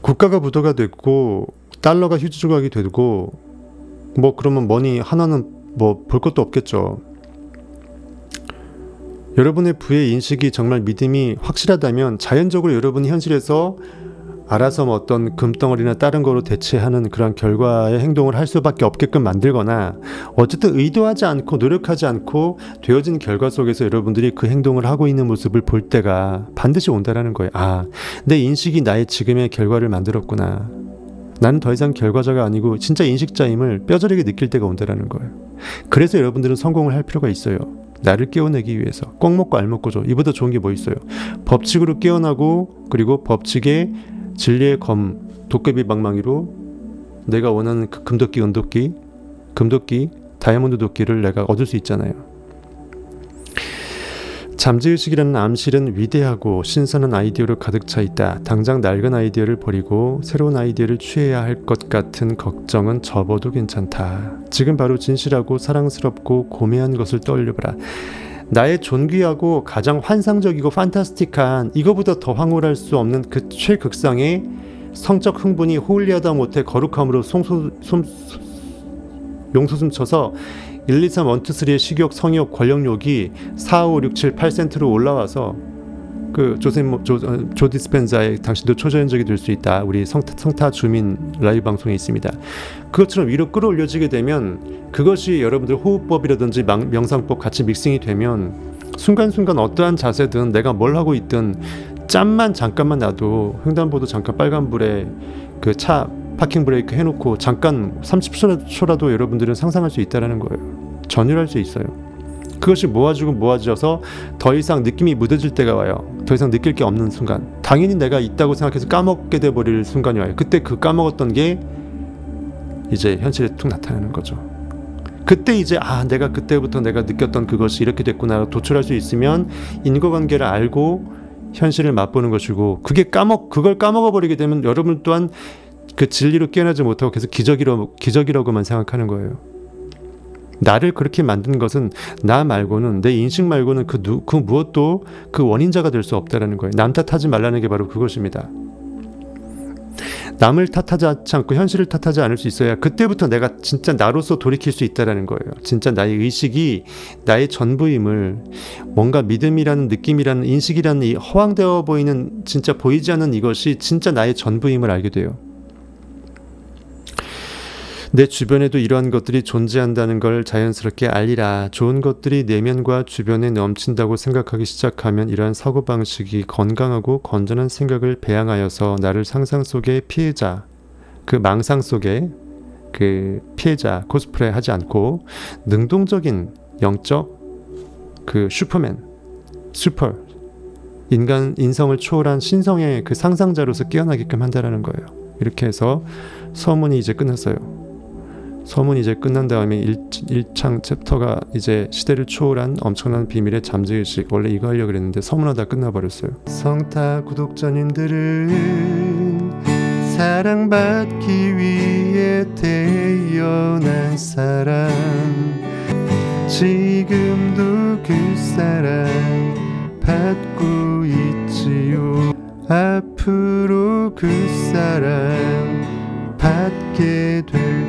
국가가 부도가 됐고 달러가 휴지 조각이 되고 뭐 그러면 머니 하나는 뭐 볼 것도 없겠죠. 여러분의 부의 인식이 정말 믿음이 확실하다면 자연적으로 여러분이 현실에서 알아서 뭐 어떤 금덩어리나 다른 거로 대체하는 그런 결과의 행동을 할 수밖에 없게끔 만들거나 어쨌든 의도하지 않고 노력하지 않고 되어진 결과 속에서 여러분들이 그 행동을 하고 있는 모습을 볼 때가 반드시 온다라는 거예요. 아, 내 인식이 나의 지금의 결과를 만들었구나. 나는 더 이상 결과자가 아니고 진짜 인식자임을 뼈저리게 느낄 때가 온다라는 거예요. 그래서 여러분들은 성공을 할 필요가 있어요. 나를 깨워내기 위해서. 꼭 먹고 알 먹고죠. 이보다 좋은 게 뭐 있어요. 법칙으로 깨어나고 그리고 법칙의 진리의 검, 도깨비 방망이로 내가 원하는 그 금도끼, 다이아몬드 도끼를 내가 얻을 수 있잖아요. 잠재의식이라는 암실은 위대하고 신선한 아이디어로 가득 차 있다. 당장 낡은 아이디어를 버리고 새로운 아이디어를 취해야 할 것 같은 걱정은 접어도 괜찮다. 지금 바로 진실하고 사랑스럽고 고매한 것을 떠올려보라. 나의 존귀하고 가장 환상적이고 판타스틱한 이거보다 더 황홀할 수 없는 그 최극상의 성적 흥분이 호울리하다 못해 거룩함으로 용솟음 쳐서 1, 2, 3, 1, 2, 3의 식욕, 성욕, 권력욕이 4, 5, 6, 7, 8센트로 올라와서 그 조 디스펜자의 당신도 초자연적이 될 수 있다. 우리 성타 주민 라이브 방송에 있습니다. 그것처럼 위로 끌어올려지게 되면 그것이 여러분들 호흡법이라든지 명상법 같이 믹싱이 되면 순간순간 어떠한 자세든 내가 뭘 하고 있든 짬만 잠깐만 놔도 횡단보도 잠깐 빨간불에 그 차 파킹 브레이크 해놓고 잠깐 30초라도 여러분들은 상상할 수 있다는 거예요. 전율할 수 있어요. 그것이 모아져서 더 이상 느낌이 무뎌질 때가 와요. 더 이상 느낄 게 없는 순간. 당연히 내가 있다고 생각해서 까먹게 돼버릴 순간이 와요. 그때 그 까먹었던 게 이제 현실에 툭 나타나는 거죠. 그때 이제 내가 그때부터 내가 느꼈던 그것이 이렇게 됐구나 도출할 수 있으면 인과관계를 알고 현실을 맛보는 것이고 그걸 까먹어버리게 되면 여러분 또한 그 진리로 깨어나지 못하고 계속 기적이라고만 생각하는 거예요. 나를 그렇게 만든 것은 나 말고는 내 인식 말고는 그 무엇도 그 원인자가 될 수 없다라는 거예요. 남 탓하지 말라는 게 바로 그것입니다. 남을 탓하지 않고 현실을 탓하지 않을 수 있어야 그때부터 내가 진짜 나로서 돌이킬 수 있다라는 거예요. 진짜 나의 의식이 나의 전부임을 뭔가 믿음이라는 느낌이라는 인식이라는 이 허황되어 보이는 진짜 보이지 않는 이것이 진짜 나의 전부임을 알게 돼요. 내 주변에도 이러한 것들이 존재한다는 걸 자연스럽게 알리라. 좋은 것들이 내면과 주변에 넘친다고 생각하기 시작하면 이러한 사고방식이 건강하고 건전한 생각을 배양하여서 나를 상상 속의 피해자, 그 망상 속의 그 피해자 코스프레 하지 않고 능동적인 영적 그 슈퍼 인성을 초월한 신성의 그 상상자로서 깨어나게끔 한다라는 거예요. 이렇게 해서 서문이 이제 끝났어요. 서문이 이제 끝난 다음에 1창 챕터가 이제 시대를 초월한 엄청난 비밀의 잠재의식. 원래 이거 하려고 그랬는데 서문하다 끝나버렸어요. 성타 구독자님들은 사랑받기 위해 태어난 사람, 지금도 그 사랑 받고 있지요. 앞으로 그 사랑 받게 될